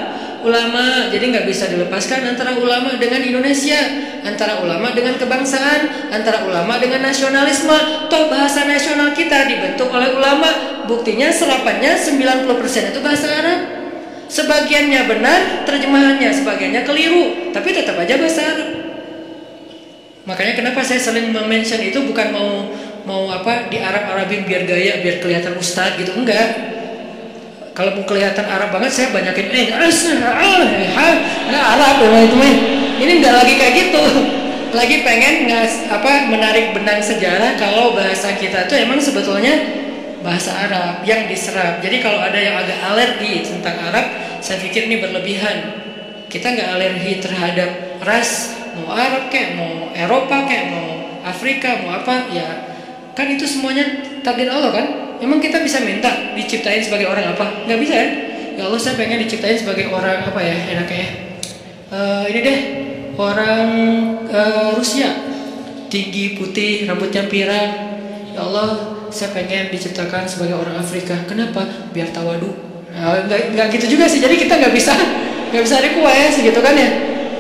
Jadi nggak bisa dilepaskan antara ulama dengan Indonesia, antara ulama dengan kebangsaan, antara ulama dengan nasionalisme. Toh bahasa nasional kita dibentuk oleh ulama. Buktinya serapannya 90% itu bahasa Arab. Sebagiannya benar terjemahannya, sebagiannya keliru, tapi tetap aja bahasa Arab. Makanya kenapa saya sering mention itu bukan mau apa di Arab-Arabin biar gaya, biar kelihatan ustadz gitu, enggak. Kalau mau kelihatan Arab banget saya banyakin Arab itu. Ini enggak lagi kayak gitu. Lagi pengen menarik benang sejarah kalau bahasa kita tuh emang sebetulnya bahasa Arab yang diserap. Jadi kalau ada yang agak alergi tentang Arab, saya pikir ini berlebihan. Kita nggak alergi terhadap ras, mau Arab kayak, mau Eropa kayak, mau Afrika, mau apa ya. Kan itu semuanya takdir Allah kan. Emang kita bisa minta diciptain sebagai orang apa? Nggak bisa kan? Ya Allah saya pengen diciptain sebagai orang apa ya enaknya. Ini deh orang Rusia, tinggi, putih, rambutnya pirang. Ya Allah saya pengen diciptakan sebagai orang Afrika. Kenapa? Biar tawadu. Nah, nggak gitu juga sih. Jadi kita nggak bisa request gitu kan ya.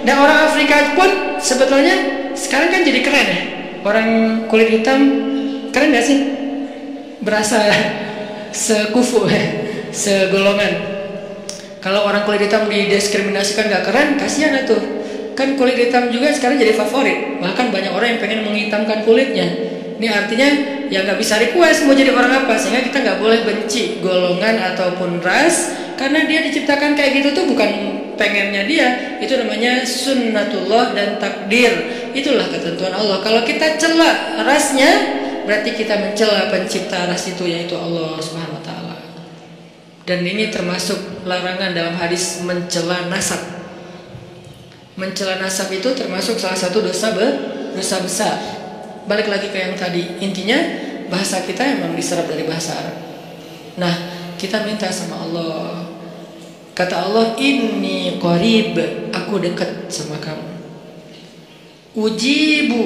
Dan orang Afrika pun sebetulnya sekarang kan jadi keren ya. Orang kulit hitam keren nggak sih? Berasa sekufu, segolongan. Kalau orang kulit hitam didiskriminasikan nggak keren, kasihan itu. Kan kulit hitam juga sekarang jadi favorit. Bahkan banyak orang yang pengen menghitamkan kulitnya. Ini artinya ya nggak bisa request mau jadi orang apa, sehingga kita nggak boleh benci golongan ataupun ras, karena dia diciptakan kayak gitu tuh bukan pengennya dia. Itu namanya sunnatullah dan takdir. Itulah ketentuan Allah. Kalau kita cela rasnya, berarti kita mencela pencipta ras itu, yaitu Allah Subhanahu wa taala. Dan ini termasuk larangan dalam hadis mencela nasab. Mencela nasab itu termasuk salah satu dosa besar. Balik lagi ke yang tadi, intinya bahasa kita emang diserap dari bahasa Arab. Nah, kita minta sama Allah. Kata Allah, inni qarib, aku dekat sama kamu. Ujibu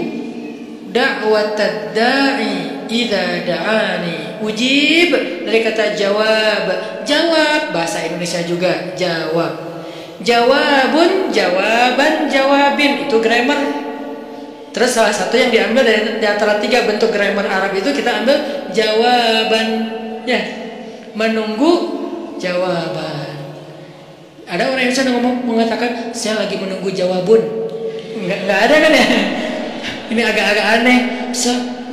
da'watad da'i idza da'ani. Ujib dari kata jawab. Jawab bahasa Indonesia juga jawab. Jawabun, jawaban, jawabin, itu grammar. Terus salah satu yang diambil dari antara 3 bentuk grammar Arab itu kita ambil jawaban, ya, menunggu jawaban. Ada orang yang bisa mengatakan saya lagi menunggu jawabun, nggak ada kan ya? Ini agak-agak aneh.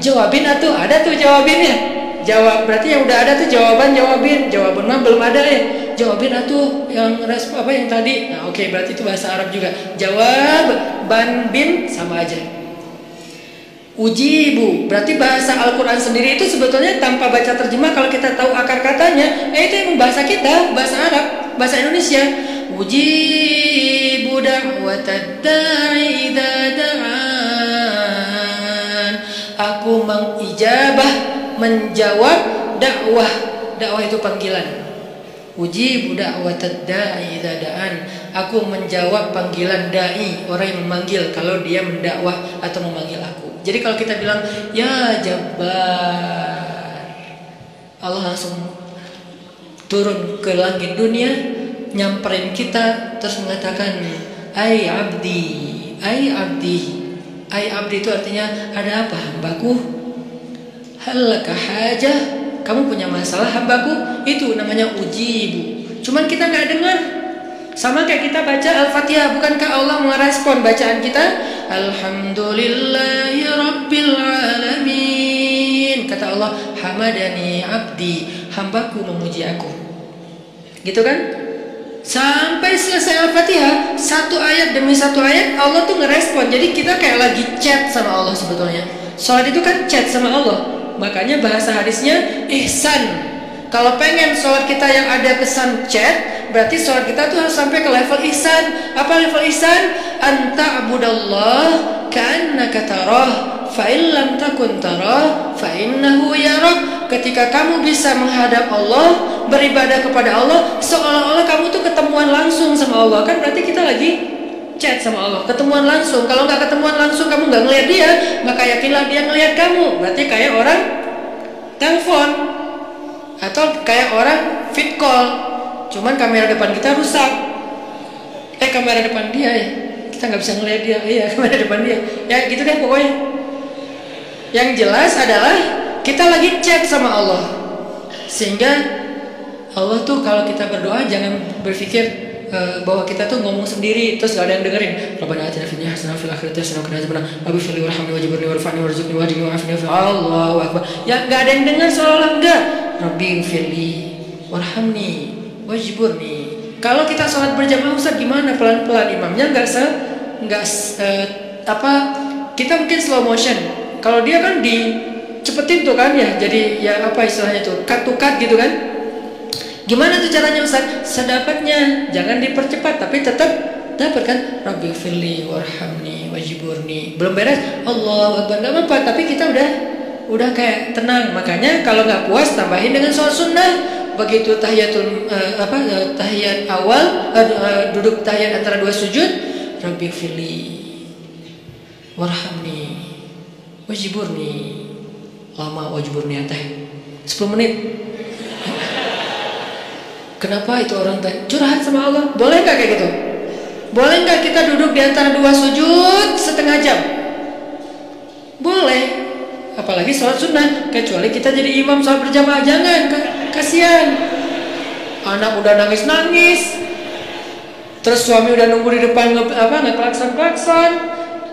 Jawabin atuh, ada tuh jawabinnya. Jawab berarti yang udah ada tuh jawaban, jawabin. Jawabun mah belum ada ya. Jawabin atuh yang respon apa yang tadi. Nah oke, berarti itu bahasa Arab juga. Jawab, ban, bin sama aja. Ujibu berarti bahasa Al-Quran sendiri itu sebetulnya tanpa baca terjemah, kalau kita tahu akar katanya, itu emang bahasa kita, bahasa Arab, bahasa Indonesia. Ujibu da'watad da'i idza da'an. Aku mengijabah, menjawab dakwah. Dakwah itu panggilan. Ujibu da'watad da'i idza da'an. Aku menjawab panggilan dai, orang yang memanggil kalau dia mendakwah atau memanggil aku. Jadi kalau kita bilang ya Jabbar, Allah langsung turun ke langit dunia, nyamperin kita terus mengatakan ai abdi, ai abdi. Ai abdi itu artinya ada apa hambaku? Halaka hajah, kamu punya masalah hambaku? Itu namanya ujibu. Cuman kita nggak dengar. Sama kayak kita baca Al-Fatihah, bukankah Allah merespon bacaan kita? Alhamdulillahi Rabbil Alamin. Kata Allah, hamadani abdi, hambaku memuji aku. Gitu kan? Sampai selesai Al-Fatihah, satu ayat demi satu ayat Allah tuh ngerespon. Jadi kita kayak lagi chat sama Allah sebetulnya. Salat itu kan chat sama Allah. Makanya bahasa hadisnya ihsan. Kalau pengen sholat kita yang ada kesan chat, berarti sholat kita tuh harus sampai ke level ihsan. Apa level ihsan? Anta'budallah ka'annaka tarah, fa in lam takun tarah, fa innahu yarak. Ketika kamu bisa menghadap Allah, beribadah kepada Allah, seolah-olah kamu tuh ketemuan langsung sama Allah. Kan berarti kita lagi chat sama Allah, ketemuan langsung. Kalau nggak ketemuan langsung, kamu nggak ngelihat dia, maka yakinlah dia ngelihat kamu. Berarti kayak orang telepon atau kayak orang fit call, cuman kamera depan kita rusak. Kamera depan dia ya, kita nggak bisa ngelihat dia. Iya, kamera depan dia. Ya gitu deh pokoknya. Yang jelas adalah kita lagi chat sama Allah. Sehingga Allah tuh kalau kita berdoa jangan berpikir bahwa kita tuh ngomong sendiri terus gak ada yang dengerin. Rabbana atina fid dunya hasanah wa fil akhirati hasanah wa qina adzabannar. Rabbi firli warhamni wajburni warfa'ni warzuqni wahdini wa'afini Allahu akbar. Ya gak ada yang dengar seolah-olah enggak. Rabbi firli warhamni wajburni. Kalau kita sholat berjamaah Ustaz gimana? Pelan-pelan, imamnya kita mungkin slow motion. Kalau dia kan dicepetin tuh kan ya. Jadi ya apa istilahnya tuh? Cut to cut gitu kan. Gimana tuh caranya Ustaz? Sedapatnya, jangan dipercepat tapi tetap dapat kan? Rabbi firli warhamni wajburni. Belum beres, Allahu akbar, enggak apa-apa, tapi kita udah kayak tenang. Makanya kalau nggak puas tambahin dengan sholat sunnah. Begitu tahiyat awal, duduk tahiyat antara dua sujud, Rabbi firli warhamni wajburni. Lama wajburni teh 10 menit. Kenapa itu orang curhat sama Allah? Boleh nggak kayak gitu? Boleh nggak kita duduk di antara dua sujud setengah jam? Boleh. Apalagi sholat sunnah. Kecuali kita jadi imam sholat berjamaah, jangan. Kasihan. Anak udah nangis-nangis. Terus suami udah nunggu di depan ngeklakson-klakson.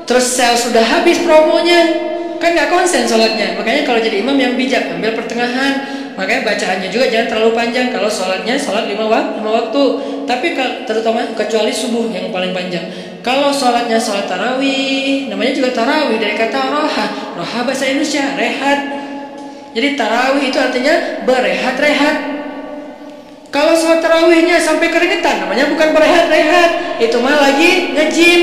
Terus sales sudah habis promonya. Kan nggak konsen sholatnya. Makanya kalau jadi imam yang bijak, ambil pertengahan. Makanya bacaannya juga jangan terlalu panjang. Kalau sholatnya sholat 5 waktu. Tapi terutama kecuali subuh yang paling panjang. Kalau sholatnya sholat tarawih, namanya juga tarawih dari kata roha. Roha bahasa Indonesia rehat. Jadi tarawih itu artinya berehat-rehat. Kalau sholat tarawihnya sampai keringetan, namanya bukan berehat-rehat, itu mah lagi nge-gym.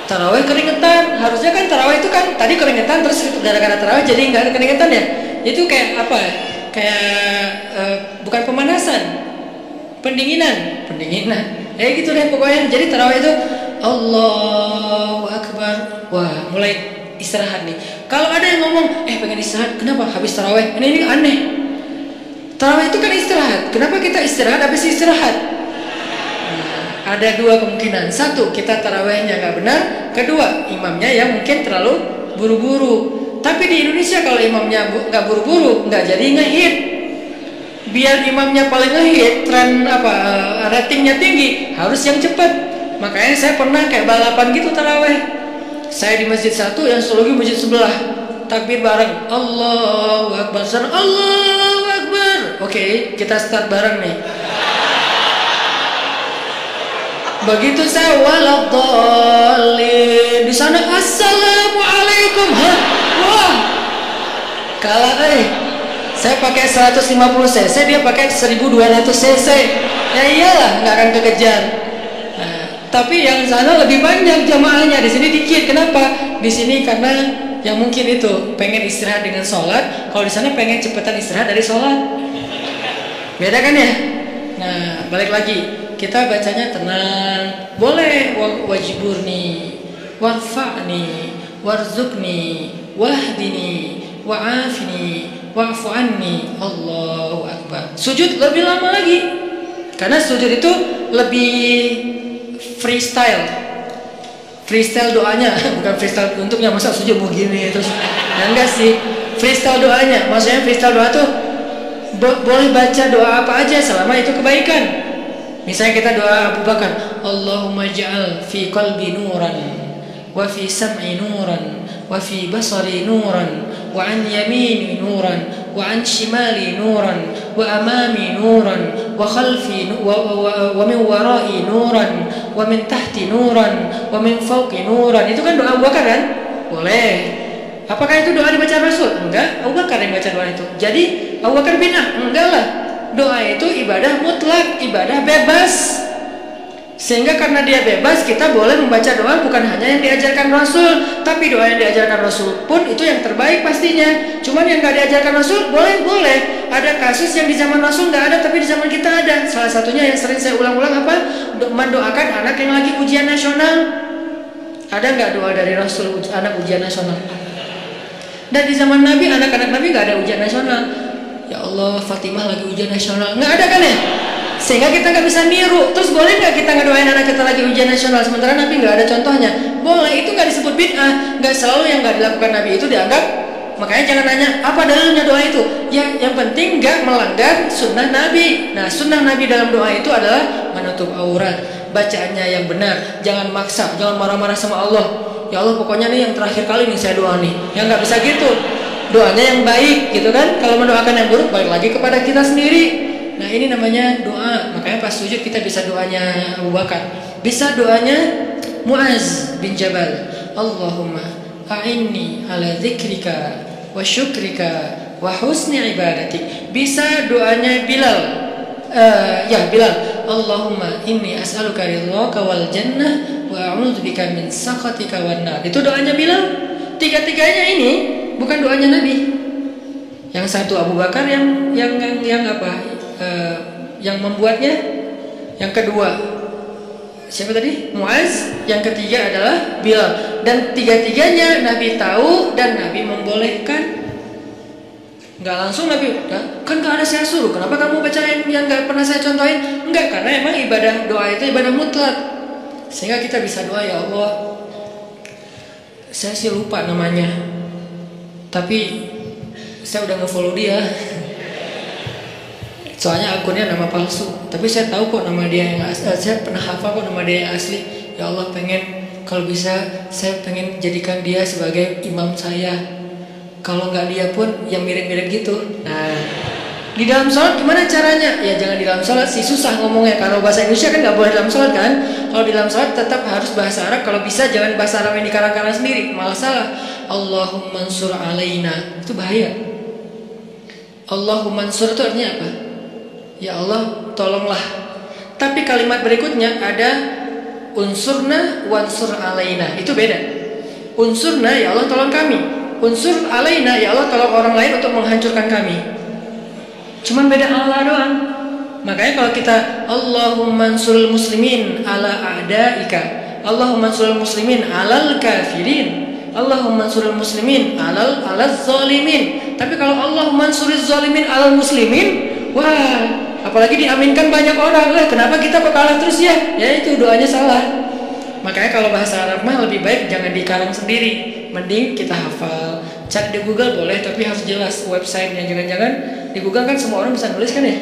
Tarawih keringetan, harusnya kan tarawih itu kan tadi keringetan terus gara-gara tarawih jadi nggak ada keringetan ya. Itu kayak apa? Bukan pemanasan, pendinginan. Gitu deh pokoknya. Jadi tarawih itu Allahu Akbar. Wah, mulai istirahat nih. Kalau ada yang ngomong, pengen istirahat, kenapa? Habis tarawih. Ini aneh. Tarawih itu kan istirahat. Kenapa kita istirahat habis istirahat? Ada dua kemungkinan. Satu, kita tarawihnya nggak benar. Kedua, imamnya yang mungkin terlalu buru-buru. Tapi di Indonesia kalau imamnya nggak buru-buru, nggak jadi ngehit. Biar imamnya paling ngehit, ratingnya tinggi, harus yang cepat. Makanya saya pernah kayak balapan gitu tarawih. Saya di masjid satu, yang satu lagi masjid sebelah. Takbir bareng, Allahu Akbar, Allahu Akbar. Oke, kita start bareng nih. Begitu saya waladhdallin, di sana assalamualaikum. Wah, kalah saya pakai 150 cc, dia pakai 1200 cc. Ya iyalah, nggak akan kekejar. Tapi yang sana lebih banyak jamaahnya, di sini dikit. Kenapa? Di sini karena yang mungkin itu pengen istirahat dengan sholat. Kalau di sana pengen cepetan istirahat dari sholat. Beda kan ya? Nah, balik lagi. Kita bacanya tenang. Boleh wajiburni, warfa'ni, warzukni, wahdini, wa'afini, wa'fu anni. Allahu Akbar. Sujud lebih lama lagi. Karena sujud itu lebih freestyle. Freestyle doanya, bukan freestyle untuknya. Masa sujud mau gini terus. Ya enggak sih. Freestyle doanya. Maksudnya freestyle doa tuh boleh baca doa apa aja selama itu kebaikan. Misalnya kita doa Abu Bakar, Allahumma ja'al fi qalbi nuran, wa fi sam'i nuran, wa fi basari nuran, wa an yamini nuran, wa an shimali nuran, wa amami nuran, wa khalfi wa min warai nuran, wa min tahti nuran, wa min fawqi nuran. Itu kan doa Abu Bakar kan? Boleh. Apakah itu doa dibaca Rasul? Enggak, Abu Bakar yang baca doa itu. Jadi Abu Bakar bid'ah? Enggak lah. Doa itu ibadah mutlak, ibadah bebas. Sehingga karena dia bebas, kita boleh membaca doa bukan hanya yang diajarkan Rasul, tapi doa yang diajarkan Rasul pun itu yang terbaik pastinya. Cuman yang gak diajarkan Rasul, boleh. Ada kasus yang di zaman Rasul gak ada, tapi di zaman kita ada. Salah satunya yang sering saya ulang-ulang apa? Mendoakan anak yang lagi ujian nasional. Ada gak doa dari Rasul anak ujian nasional? Dan di zaman Nabi, anak-anak Nabi gak ada ujian nasional. Ya Allah, Fatimah lagi ujian nasional. Nggak ada kan ya? Sehingga kita nggak bisa niru. Terus boleh nggak kita ngedoain anak kita lagi ujian nasional sementara Nabi nggak ada contohnya? Boleh, itu nggak disebut bid'ah. Nggak selalu yang nggak dilakukan Nabi itu dianggap. Makanya jangan nanya apa dalilnya doa itu. Ya, yang penting nggak melanggar sunnah Nabi. Nah, sunnah Nabi dalam doa itu adalah menutup aurat, bacaannya yang benar, jangan maksa, jangan marah-marah sama Allah. Ya Allah, pokoknya nih yang terakhir kali nih saya doa nih. Ya nggak bisa gitu. Doanya yang baik gitu kan. Kalau mendoakan yang buruk balik lagi kepada kita sendiri. Nah, ini namanya doa. Makanya pas sujud kita bisa doanya Abu Bakar, bisa doanya Muaz bin Jabal, Allahumma a'inni ala dzikrika wa syukrika wa husni ibadatik. Bisa doanya Bilal, Bilal, Allahumma inni as'aluka ridhaka wal jannah wa a'udzubika min sakhatika wan nar. Itu doanya Bilal. Tiga-tiganya ini bukan doanya Nabi. Yang satu Abu Bakar yang apa? Yang membuatnya. Yang kedua siapa tadi? Muaz. Yang ketiga adalah Bilal. Dan tiga-tiganya Nabi tahu dan Nabi membolehkan. Nggak langsung Nabi, kan nggak ada saya suruh. Kenapa kamu bacain yang nggak pernah saya contohin? Enggak, karena emang ibadah doa itu ibadah mutlak. Sehingga kita bisa doa, ya Allah, saya sih lupa namanya, tapi saya udah nge-follow dia. Soalnya akunnya nama palsu, tapi saya tahu kok nama dia yang asli. Saya pernah hafal kok nama dia yang asli. Ya Allah, pengen kalau bisa saya pengen jadikan dia sebagai imam saya. Kalau nggak dia pun yang mirip-mirip gitu. Nah, di dalam sholat gimana caranya? Ya jangan di dalam sholat sih, susah ngomongnya. Kalau bahasa Indonesia kan nggak boleh dalam sholat kan. Kalau di dalam sholat tetap harus bahasa Arab. Kalau bisa jangan bahasa Arab yang dikarang-karang sendiri, malah salah. Allahumma ansur alaina, itu bahaya. Allahumma ansur itu artinya apa? Ya Allah, tolonglah. Tapi kalimat berikutnya ada unsurna wansur alaina. Itu beda. Unsurna, ya Allah tolong kami. Unsur alaina, ya Allah tolong orang lain untuk menghancurkan kami. Cuman beda Allah doang. Makanya kalau kita Allahumma ansurul muslimin ala a'daika, Allahumma ansurul muslimin alal kafirin, Allahumma ansurul muslimin alal zalimin. Tapi kalau Allahumma ansurul zalimin alal muslimin, wah, apalagi diaminkan banyak orang. Kenapa kita kok kalah terus ya? Ya itu doanya salah. Makanya kalau bahasa Arab mah lebih baik jangan dikarang sendiri. Mending kita hafal. Cari di Google boleh, tapi harus jelas websitenya. Jangan-jangan di Google kan semua orang bisa nulis kan ya.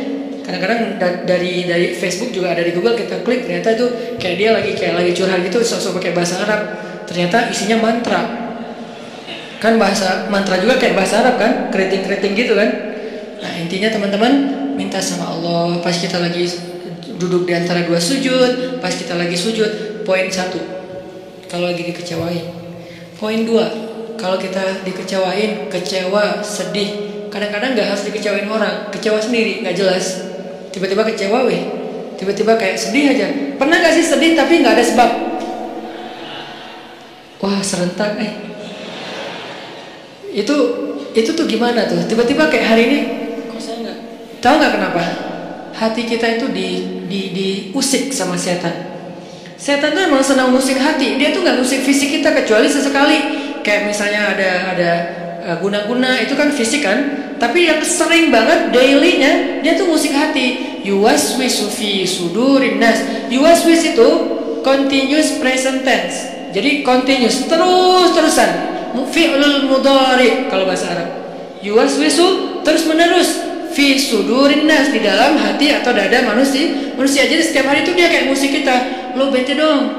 Kadang-kadang dari Facebook juga ada di Google, kita klik ternyata itu kayak dia lagi curhat gitu, sok-sok pakai bahasa Arab. Ternyata isinya mantra. Kan bahasa mantra juga kayak bahasa Arab kan, keriting-keriting gitu kan. Nah, intinya teman-teman minta sama Allah pas kita lagi duduk di antara dua sujud, pas kita lagi sujud. Poin 1, kalau lagi dikecewain. Poin 2, kalau kita dikecewain, kecewa, sedih, kadang-kadang nggak harus dikecewain orang, kecewa sendiri, nggak jelas. Tiba-tiba kecewa, tiba-tiba kayak sedih aja. Pernah nggak sih sedih tapi nggak ada sebab? Wah, serentak, Itu tuh gimana tuh? Tiba-tiba kayak hari ini, kok saya nggak tahu nggak kenapa? hati kita itu diusik sama setan. Setan tuh emang senang musik hati. Dia tuh nggak musik fisik kita kecuali sesekali. Kayak misalnya ada guna-guna itu kan fisik kan. Tapi yang sering banget dailynya dia tuh musik hati. Yuwaswisu fi sudurin nas. Yuwaswis itu continuous present tense. Jadi continuous terus-terusan. Fi'lul mudhari kalau bahasa Arab. Yuwaswisu terus menerus fi sudurin nas, di dalam hati atau dada manusia. Jadi setiap hari itu dia kayak musik kita. Lo bete dong,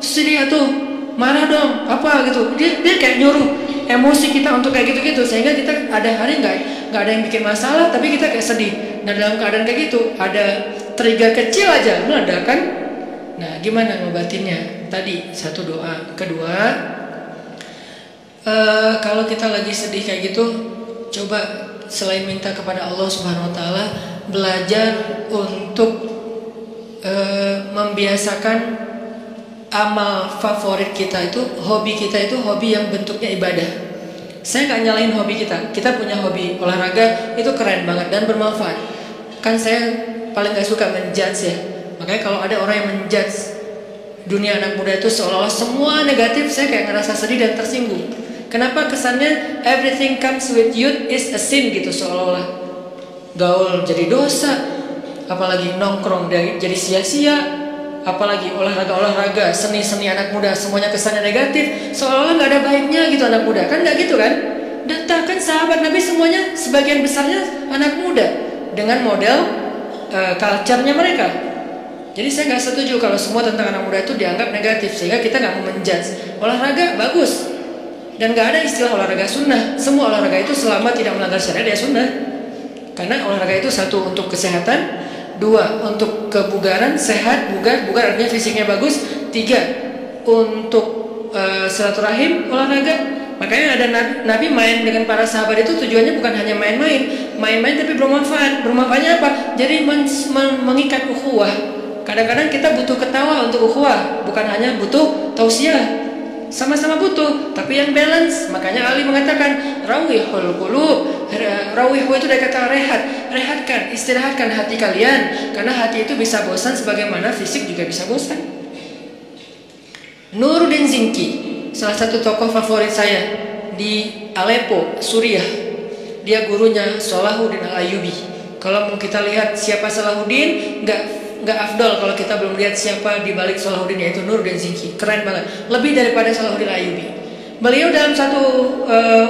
sedih tuh, marah dong, apa gitu. Dia kayak nyuruh emosi kita untuk kayak gitu-gitu, sehingga kita ada hari nggak ada yang bikin masalah, tapi kita kayak sedih. Nah dalam keadaan kayak gitu, ada trigger kecil aja meledak kan. Nah gimana ngobatinnya? Tadi satu doa. Kedua, kalau kita lagi sedih kayak gitu, coba selain minta kepada Allah Subhanahu Wa Taala, belajar untuk membiasakan amal favorit kita itu, hobi kita itu hobi yang bentuknya ibadah. Saya nggak nyalain hobi kita. Kita punya hobi olahraga itu keren banget dan bermanfaat. Kan saya paling nggak suka menjudge ya. Makanya kalau ada orang yang menjudge dunia anak muda itu seolah-olah semua negatif, saya kayak ngerasa sedih dan tersinggung. Kenapa kesannya everything comes with youth is a sin gitu, seolah-olah gaul jadi dosa, apalagi nongkrong jadi sia-sia, apalagi olahraga, seni anak muda semuanya kesannya negatif, seolah-olah nggak ada baiknya gitu anak muda. Kan nggak gitu kan? Datangkan sahabat Nabi semuanya sebagian besarnya anak muda dengan model culture-nya mereka. Jadi saya nggak setuju kalau semua tentang anak muda itu dianggap negatif, sehingga kita nggak mau menjudge. Olahraga bagus dan nggak ada istilah olahraga sunnah. Semua olahraga itu selama tidak melanggar syariat ya sunnah. Karena olahraga itu satu untuk kesehatan, dua untuk kebugaran, sehat, bugar artinya fisiknya bagus, tiga untuk silaturahim, olahraga. Makanya ada Nabi main dengan para sahabat itu tujuannya bukan hanya main-main tapi bermanfaat. Bermanfaatnya apa? Jadi mengikat ukhuwah. Kadang-kadang kita butuh ketawa untuk ukhuwah, bukan hanya butuh tausiah. Sama-sama butuh, tapi yang balance. Makanya Ali mengatakan rawihul qulub. Rawihu itu dari kata rehat. Rehatkan, istirahatkan hati kalian, karena hati itu bisa bosan sebagaimana fisik juga bisa bosan. Nuruddin Zinki, salah satu tokoh favorit saya di Aleppo, Suriah. Dia gurunya Salahuddin Al-Ayyubi. Kalau mau kita lihat siapa Salahuddin, nggak afdol kalau kita belum lihat siapa di balik Salahuddin, yaitu Nuruddin Zinki. Keren banget, lebih daripada Salahuddin Al-Ayyubi. Beliau dalam satu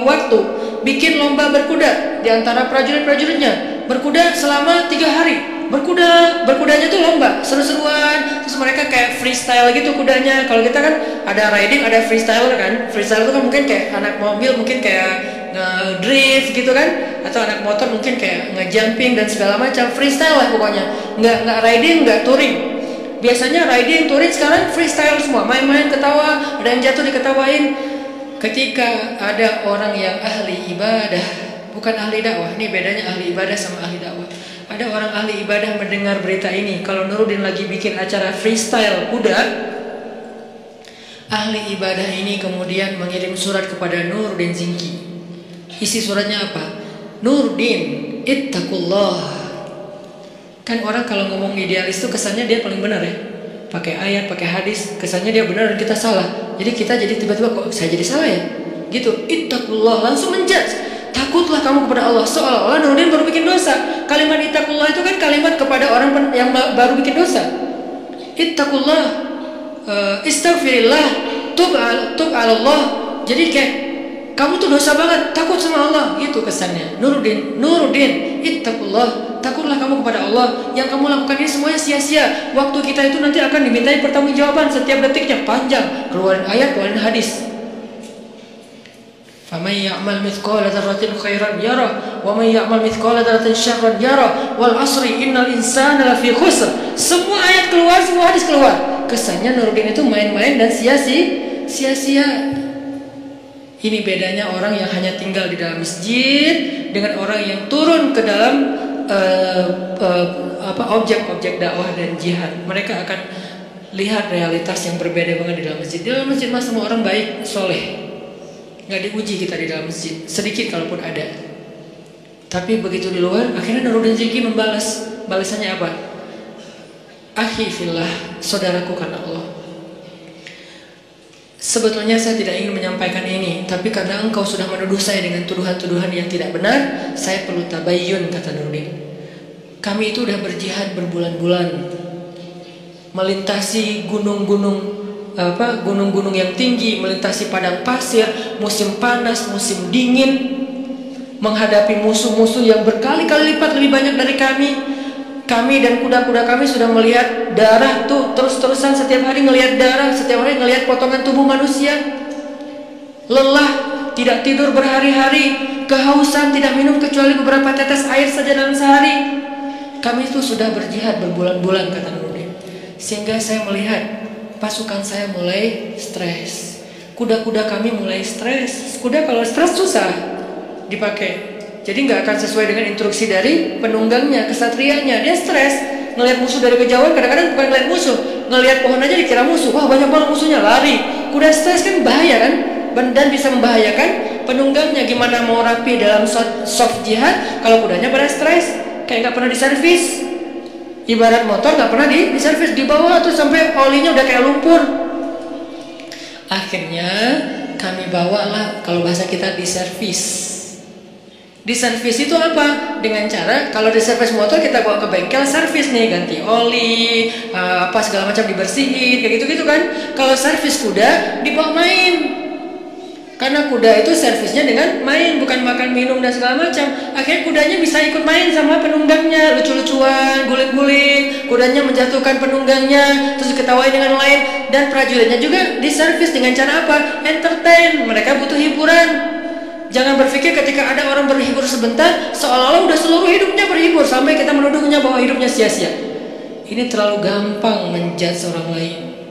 waktu bikin lomba berkuda di antara prajurit-prajuritnya. Berkuda selama 3 hari. Berkudanya tuh lomba, seru-seruan. Terus mereka kayak freestyle gitu kudanya. Kalau kita kan ada riding, ada freestyler kan. Freestyle itu kan mungkin kayak anak mobil, mungkin kayak drift gitu kan, atau anak motor mungkin kayak ngejumping dan segala macam. Freestyle lah pokoknya. Nggak riding, nggak touring. Biasanya riding, touring, sekarang freestyle semua. Main-main, ketawa, ada yang jatuh diketawain. Ketika ada orang yang ahli ibadah, bukan ahli dakwah. Ini bedanya ahli ibadah sama ahli dakwah. Ada orang ahli ibadah mendengar berita ini, kalau Nuruddin lagi bikin acara freestyle kuda, ahli ibadah ini kemudian mengirim surat kepada Nuruddin Zinki. Isi suratnya apa? Nuruddin, ittaqullah. Kan orang kalau ngomong idealis itu kesannya dia paling benar ya. Pakai ayat, pakai hadis, kesannya dia benar dan kita salah. Jadi kita jadi tiba-tiba kok saya jadi salah ya? Gitu, ittaqullah, langsung menjudge. Takutlah kamu kepada Allah, seolah-olah Nuruddin baru bikin dosa. Kalimat ittaqullah itu kan kalimat kepada orang yang baru bikin dosa. Ittaqullah, istaghfirillah, tub ala Allah. Jadi kayak kamu tuh dosa banget, takut sama Allah, gitu kesannya. Nuruddin, ittaqullah, takutlah kamu kepada Allah. Yang kamu lakukan ini semuanya sia-sia. Waktu kita itu nanti akan dimintai pertanggungjawaban setiap detiknya, panjang. Keluarin ayat, keluarin hadis. فَمَنْ يَعْمَلْ مِثْقَالَ ذَرَّةٍ خَيْرًا يَرَهُ وَمَنْ يَعْمَلْ مِثْقَالَ ذَرَّةٍ شَرًّا يَرَهُ وَالْعَصْرِ إِنَّ الْإِنسَانَ لَفِي خُسْرٍ. Semua ayat keluar, semua hadis keluar. Kesannya Nuruddin itu main-main dan sia-sia. Ini bedanya orang yang hanya tinggal di dalam masjid dengan orang yang turun ke dalam objek-objek dakwah dan jihad. Mereka akan lihat realitas yang berbeda banget di dalam masjid. Di dalam masjid mah semua orang baik, soleh. Nggak diuji kita di dalam masjid, sedikit kalaupun ada. Tapi begitu di luar, akhirnya Nuruddin Zinki membalas balasannya apa? Akhi fillah, saudaraku karena Allah. Sebetulnya saya tidak ingin menyampaikan ini, tapi karena engkau sudah menuduh saya dengan tuduhan-tuduhan yang tidak benar, saya perlu tabayyun, kata Nuruddin. Kami itu udah berjihad berbulan-bulan, melintasi gunung-gunung yang tinggi, melintasi padang pasir, musim panas, musim dingin, menghadapi musuh-musuh yang berkali-kali lipat lebih banyak dari kami. Kami dan kuda-kuda kami sudah melihat darah tuh terus-terusan, setiap hari ngelihat darah, setiap hari ngelihat potongan tubuh manusia. Lelah, tidak tidur berhari-hari, kehausan, tidak minum kecuali beberapa tetes air saja dalam sehari. Kami itu sudah berjihad berbulan-bulan, kata Nuruddin. Sehingga saya melihat pasukan saya mulai stres. Kuda-kuda kami mulai stres. Kuda kalau stres susah dipakai. Jadi nggak akan sesuai dengan instruksi dari penunggangnya, kesatrianya. Dia stres, ngelihat musuh dari kejauhan. Kadang-kadang bukan ngelihat musuh, ngelihat pohon aja dikira musuh. Wah, banyak banget musuhnya, lari. Kuda stres kan bahaya kan, dan bisa membahayakan penunggangnya. Gimana mau rapi dalam soft jihad kalau kudanya pada stres, kayak nggak pernah diservis. Ibarat motor nggak pernah diservis, dibawa tuh sampai olinya udah kayak lumpur. Akhirnya kami bawalah, kalau bahasa kita, diservis. Diservis itu apa? Dengan cara, kalau diservis motor kita bawa ke bengkel servis nih, ganti oli, apa segala macam dibersihin, kayak gitu-gitu kan. Kalau servis kuda dibawa main, karena kuda itu servisnya dengan main, bukan makan minum dan segala macam. Akhirnya kudanya bisa ikut main sama penunggangnya, lucu-lucuan, guling-guling, kudanya menjatuhkan penunggangnya, terus diketawain dengan lain. Dan prajuritnya juga diservis dengan cara apa? Entertain, mereka butuh hiburan. Jangan berpikir ketika ada orang berhibur sebentar seolah-olah udah seluruh hidupnya berhibur, sampai kita menuduhnya bahwa hidupnya sia-sia. Ini terlalu gampang menjudge orang lain.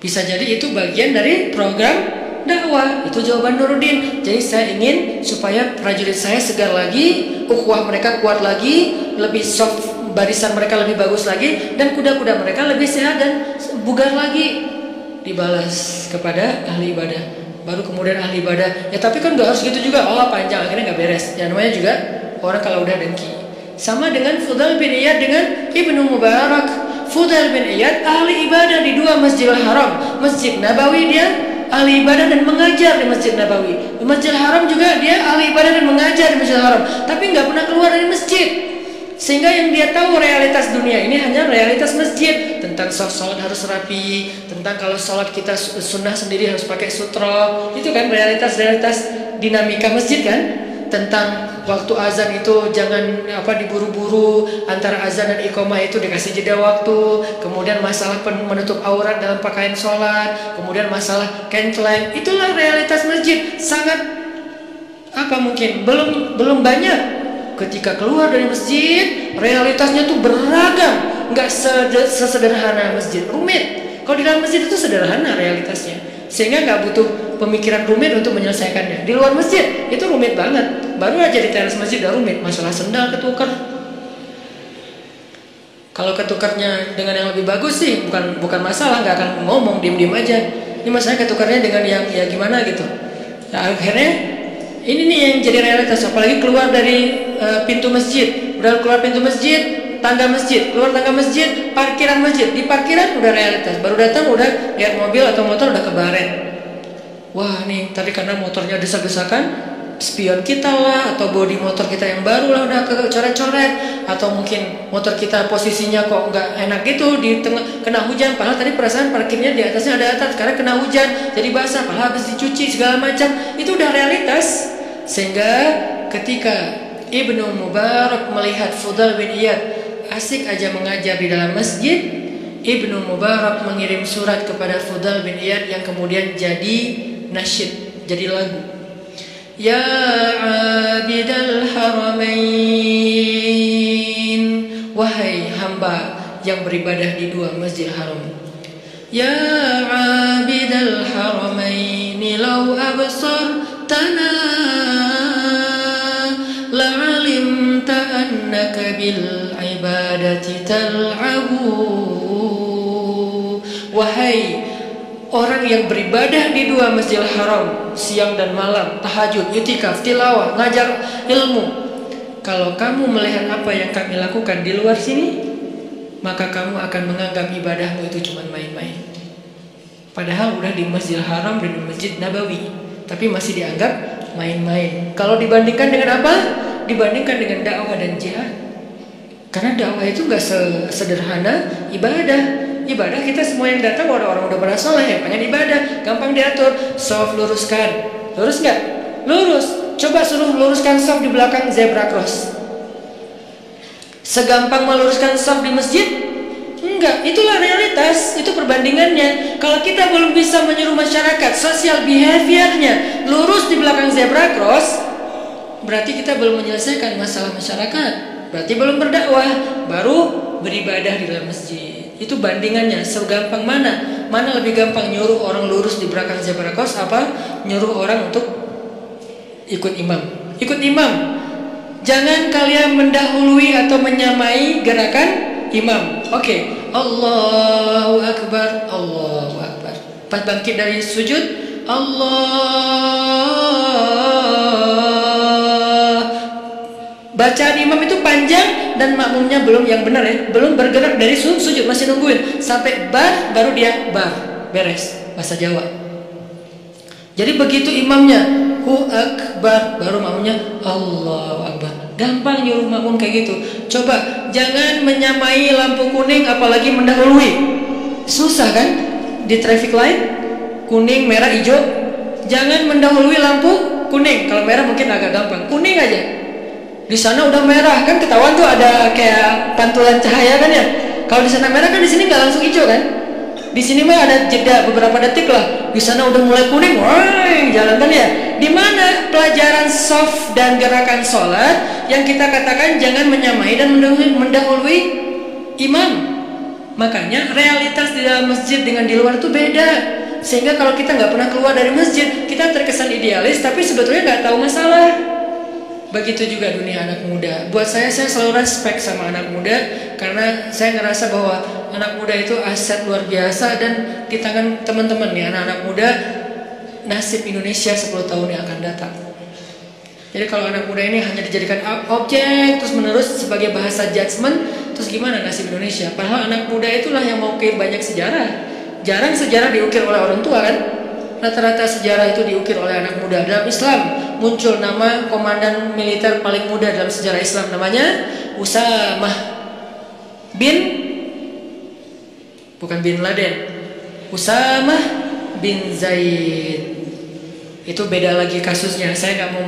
Bisa jadi itu bagian dari program dakwah. Itu jawaban Nuruddin. Jadi saya ingin supaya prajurit saya segar lagi, ukhuwah mereka kuat lagi, lebih soft, barisan mereka lebih bagus lagi, dan kuda-kuda mereka lebih sehat dan bugar lagi. Dibalas kepada ahli ibadah. Baru kemudian ahli ibadah, ya tapi kan gak harus gitu juga. Allah panjang, akhirnya gak beres. Ya namanya juga orang kalau udah dengki. Sama dengan Fudail bin Iyad dengan Ibnu Mubarak. Fudail bin Iyad ahli ibadah di dua Masjidil Haram. Masjid Nabawi dia ahli ibadah dan mengajar di Masjid Nabawi. Di Masjidil Haram juga dia ahli ibadah dan mengajar di Masjidil Haram. Tapi gak pernah keluar dari masjid. Sehingga yang dia tahu realitas dunia ini hanya realitas masjid. Tentang sholat harus rapi, tentang kalau sholat kita sunnah sendiri harus pakai sutro. Itu kan realitas dinamika masjid kan. Tentang waktu azan itu jangan diburu-buru, antara azan dan iqamah itu dikasih jeda waktu. Kemudian masalah menutup aurat dalam pakaian sholat, kemudian masalah canceling. Itulah realitas masjid. Sangat mungkin belum banyak. Ketika keluar dari masjid, realitasnya tuh beragam, nggak sesederhana masjid, rumit. Kalau di dalam masjid itu sederhana realitasnya, sehingga nggak butuh pemikiran rumit untuk menyelesaikannya. Di luar masjid itu rumit banget. Baru aja di teras masjid udah rumit, masalah sendal ketukar. Kalau ketukarnya dengan yang lebih bagus sih bukan masalah, nggak akan ngomong, diem aja. Ini masalah ketukarnya dengan yang ya gimana gitu. Nah, akhirnya ini nih yang jadi realitas. Apalagi keluar dari pintu masjid, udah keluar pintu masjid, tangga masjid, keluar tangga masjid, parkiran masjid. Di parkiran udah realitas. Baru datang udah lihat mobil atau motor udah kebaret. Wah nih tadi karena motornya desak-desakan, spion kita lah, atau bodi motor kita yang baru lah udah kecoret-coret, atau mungkin motor kita posisinya kok nggak enak gitu di tengah, kena hujan. Padahal tadi perasaan parkirnya di atasnya ada atas, karena kena hujan jadi basah, padahal habis dicuci segala macam. Itu udah realitas. Sehingga ketika Ibnu Mubarak melihat Fudail bin Iyad asik aja mengajar di dalam masjid, Ibnu Mubarak mengirim surat kepada Fudail bin Iyad yang kemudian jadi nasyid, jadi lagu. Ya abidal haramain, wahai hamba yang beribadah di dua Masjidil Haram. Ya abidal haramain, law absartana la'alimta annaka bil ibadati tal'abu. Wahai orang yang beribadah di dua Masjidil Haram siang dan malam, tahajud, itikaf, tilawah, ngajar ilmu, kalau kamu melihat apa yang kami lakukan di luar sini, maka kamu akan menganggap ibadahmu itu cuma main-main. Padahal udah di Masjidil Haram dan di Masjid Nabawi, tapi masih dianggap main-main. Kalau dibandingkan dengan apa? Dibandingkan dengan dakwah dan jihad. Karena dakwah itu gak sederhana ibadah. Ibadah kita semua yang datang orang-orang udah pada soleh, yang pengen ibadah, gampang diatur. Soft luruskan, lurus nggak? Lurus. Coba suruh luruskan soft di belakang zebra cross. Segampang meluruskan soft di masjid? Enggak, itulah realitas, itu perbandingannya. Kalau kita belum bisa menyuruh masyarakat social behaviornya lurus di belakang zebra cross, berarti kita belum menyelesaikan masalah masyarakat. Berarti belum berdakwah, baru beribadah di dalam masjid. Itu bandingannya, segampang mana? Mana lebih gampang, nyuruh orang lurus di belakang zebra cross apa nyuruh orang untuk ikut imam? Ikut imam. Jangan kalian mendahului atau menyamai gerakan imam. Oke. Allahu Akbar, Allahu Akbar. Pas bangkit dari sujud, Allah. Bacaan imam itu panjang dan makmumnya belum yang benar ya, belum bergerak dari sujud, masih nungguin sampai bar baru dia bar, beres bahasa Jawa. Jadi begitu imamnya Hu Akbar baru makmumnya Allahu Akbar. Gampang nyuruh makmum kayak gitu. Coba jangan menyamai lampu kuning apalagi mendahului. Susah kan? Di traffic light kuning, merah, hijau. Jangan mendahului lampu kuning. Kalau merah mungkin agak gampang. Kuning aja. Di sana udah merah kan, ketahuan tuh ada kayak pantulan cahaya kan ya. Kalau di sana merah kan di sini nggak langsung hijau kan? Di sini mah ada jeda beberapa detik lah. Di sana udah mulai kuning, wah jalan kan ya. Di mana pelajaran soft dan gerakan sholat yang kita katakan jangan menyamai dan mendahului imam. Makanya realitas di dalam masjid dengan di luar itu beda. Sehingga kalau kita nggak pernah keluar dari masjid, kita terkesan idealis, tapi sebetulnya nggak tahu masalah. Begitu juga dunia anak muda. Buat saya selalu respect sama anak muda karena saya ngerasa bahwa anak muda itu aset luar biasa dan di tangan teman-teman nih anak-anak muda nasib Indonesia 10 tahun yang akan datang. Jadi kalau anak muda ini hanya dijadikan objek terus menerus sebagai bahasa judgement, terus gimana nasib Indonesia? Padahal anak muda itulah yang mau ukir banyak sejarah. Jarang sejarah diukir oleh orang tua kan? Rata-rata sejarah itu diukir oleh anak muda. Dalam Islam muncul nama komandan militer paling muda dalam sejarah Islam, namanya Usamah bin, bukan bin Laden, Usamah bin Zaid. Itu beda lagi kasusnya, saya nggak mau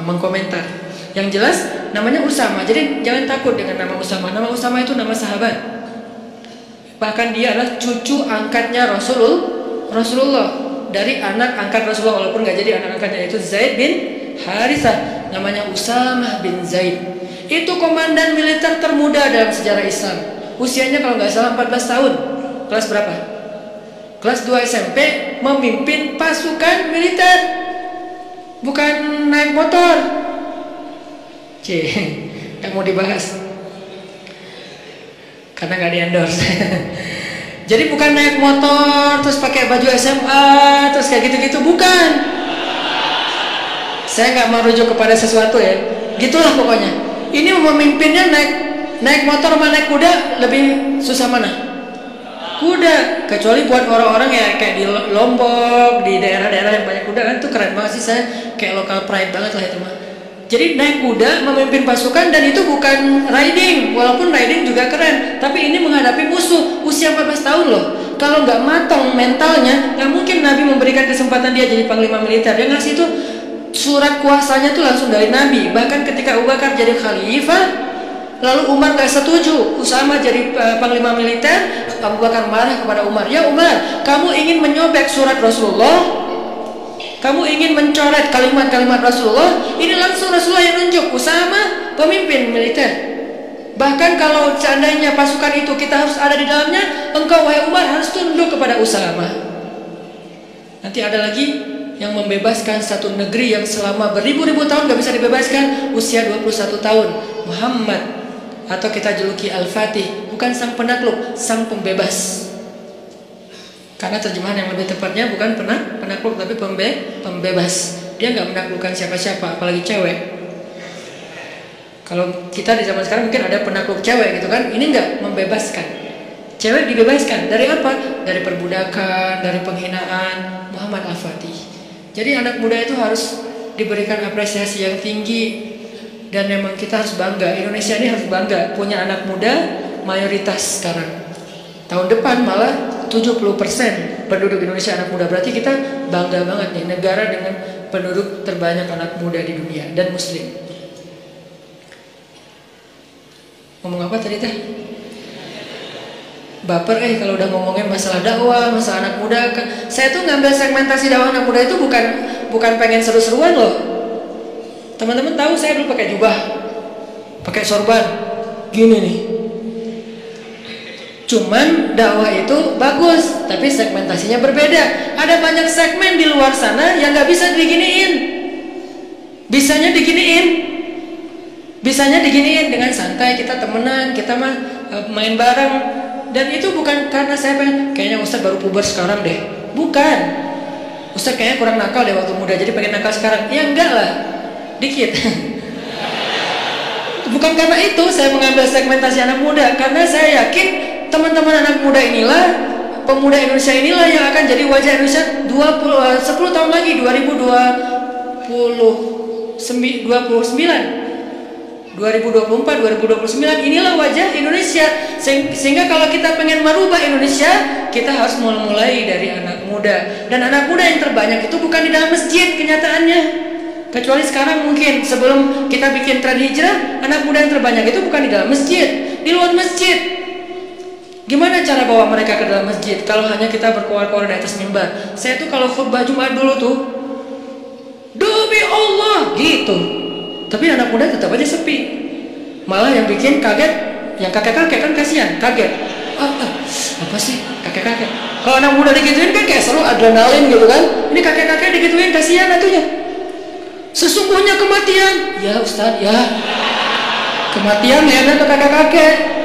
mengkomentar. Yang jelas namanya Usamah. Jadi jangan takut dengan nama Usamah. Nama Usamah itu nama sahabat. Bahkan dia adalah cucu angkatnya Rasulullah. Dari anak angkat Rasulullah, walaupun nggak jadi anak angkatnya, itu Zaid bin Harithah, namanya Usamah bin Zaid. Itu komandan militer termuda dalam sejarah Islam. Usianya kalau nggak salah 14 tahun. Kelas berapa? Kelas 2 SMP, memimpin pasukan militer. Bukan naik motor. Nggak mau dibahas karena nggak di-endorse. Jadi bukan naik motor terus pakai baju SMA terus kayak gitu-gitu, bukan. Saya nggak merujuk kepada sesuatu ya. Gitulah pokoknya. Ini memimpinnya naik motor sama naik kuda, lebih susah mana? Kuda. Kecuali buat orang-orang ya kayak di Lombok, di daerah-daerah yang banyak kuda kan, tuh keren banget sih, saya kayak local pride banget lah itu mah. Jadi naik kuda memimpin pasukan, dan itu bukan riding, walaupun riding juga keren, tapi ini menghadapi musuh usia 14 tahun loh. Kalau nggak matang mentalnya, nggak mungkin Nabi memberikan kesempatan dia jadi panglima militer. Dia ngasih itu surat kuasanya tuh langsung dari Nabi. Bahkan ketika Abu Bakar jadi khalifah, lalu Umar nggak setuju Usamah jadi panglima militer, Abu Bakar marah kepada Umar. Ya Umar, kamu ingin menyobek surat Rasulullah? Kamu ingin mencoret kalimat-kalimat Rasulullah? Ini langsung Rasulullah yang nunjuk Usamah pemimpin militer. Bahkan kalau seandainya pasukan itu kita harus ada di dalamnya, engkau wahai Umar harus tunduk kepada Usamah. Nanti ada lagi yang membebaskan satu negeri yang selama beribu-ribu tahun gak bisa dibebaskan, usia 21 tahun. Muhammad, atau kita juluki Al-Fatih, bukan sang penakluk, sang pembebas. Karena terjemahan yang lebih tepatnya bukan penakluk tapi pembebas. Dia nggak menaklukkan siapa-siapa, apalagi cewek. Kalau kita di zaman sekarang mungkin ada penakluk cewek gitu kan, ini enggak, membebaskan. Cewek dibebaskan dari apa? Dari perbudakan, dari penghinaan. Muhammad Al-Fatih. Jadi anak muda itu harus diberikan apresiasi yang tinggi. Dan memang kita harus bangga, Indonesia ini harus bangga punya anak muda mayoritas sekarang. Tahun depan malah 70% penduduk Indonesia anak muda. Berarti kita bangga banget nih, negara dengan penduduk terbanyak anak muda di dunia dan muslim. Ngomong apa tadi teh? Baper kalau udah ngomongin masalah dakwah, masalah anak muda. Saya tuh ngambil segmentasi dakwah anak muda itu bukan pengen seru-seruan loh. Teman-teman tahu saya dulu pakai jubah, pakai sorban, gini nih. Cuman dakwah itu bagus, tapi segmentasinya berbeda. Ada banyak segmen di luar sana yang nggak bisa diginiin. Bisanya diginiin dengan santai, kita temenan, kita main bareng. Dan itu bukan karena saya pengen, kayaknya Ustadz baru puber sekarang deh. Bukan. Ustadz kayaknya kurang nakal deh waktu muda, jadi pengen nakal sekarang. Ya enggak lah, dikit. Bukan karena itu saya mengambil segmentasi anak muda, karena saya yakin teman-teman anak muda inilah, pemuda Indonesia inilah yang akan jadi wajah Indonesia 10 tahun lagi, 2024, 2029, inilah wajah Indonesia. Sehingga kalau kita pengen merubah Indonesia, kita harus mulai dari anak muda. Dan anak muda yang terbanyak itu bukan di dalam masjid kenyataannya. Kecuali sekarang mungkin, sebelum kita bikin tren hijrah, anak muda yang terbanyak itu bukan di dalam masjid, di luar masjid. Gimana cara bawa mereka ke dalam masjid kalau hanya kita berkoar-koar di atas mimbar? Saya tuh kalau khutbah Jumat dulu tuh, demi Allah gitu. Tapi anak muda tetap aja sepi. Malah yang bikin kaget, yang kakek-kakek kan kasihan, kaget. Apa sih kakek-kakek? Kalau anak muda digituin kan kayak seru, adrenalin gitu kan. Ini kakek-kakek digituin kasihan atunya. Sesungguhnya kematian, ya Ustadz ya. Kematian ya ada kakek-kakek.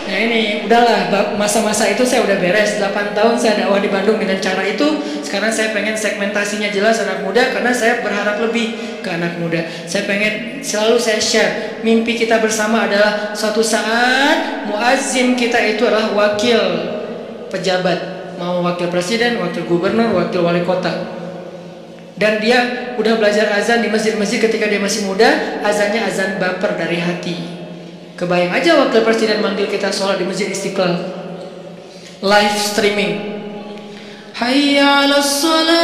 Nah ini udahlah, masa-masa itu saya udah beres. 8 tahun saya dakwah di Bandung dengan cara itu. Sekarang saya pengen segmentasinya jelas anak muda, karena saya berharap lebih ke anak muda. Saya pengen selalu saya share, mimpi kita bersama adalah suatu saat muazzin kita itu adalah wakil pejabat, mau wakil presiden, wakil gubernur, wakil wali kota. Dan dia udah belajar azan di masjid-masjid ketika dia masih muda, azannya azan baper dari hati. Kebayang aja wakil presiden manggil kita sholat di Masjid Istiqlal, live streaming. Hayya 'alas shalah.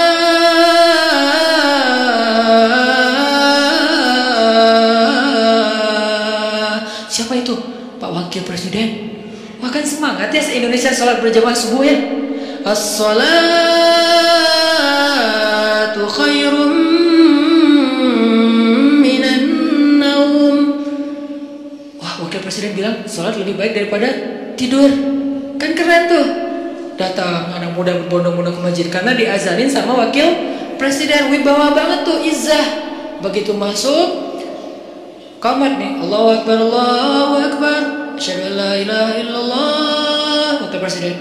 Siapa itu? Pak Wakil Presiden. Wah kan semangat ya se-Indonesia sholat berjamaah subuh ya. As-salatu khairum minan naum. Wah Wakil Presiden bilang sholat lebih baik daripada tidur. Kan keren tuh. Datang anak muda berbondong-bondong ke masjid karena diazanin sama Wakil Presiden. Wibawa banget tuh, izzah. Begitu masuk qamat nih, Allahu Akbar, Allahu Akbar, asyhadu an la ilaha illallah. Wakil Presiden,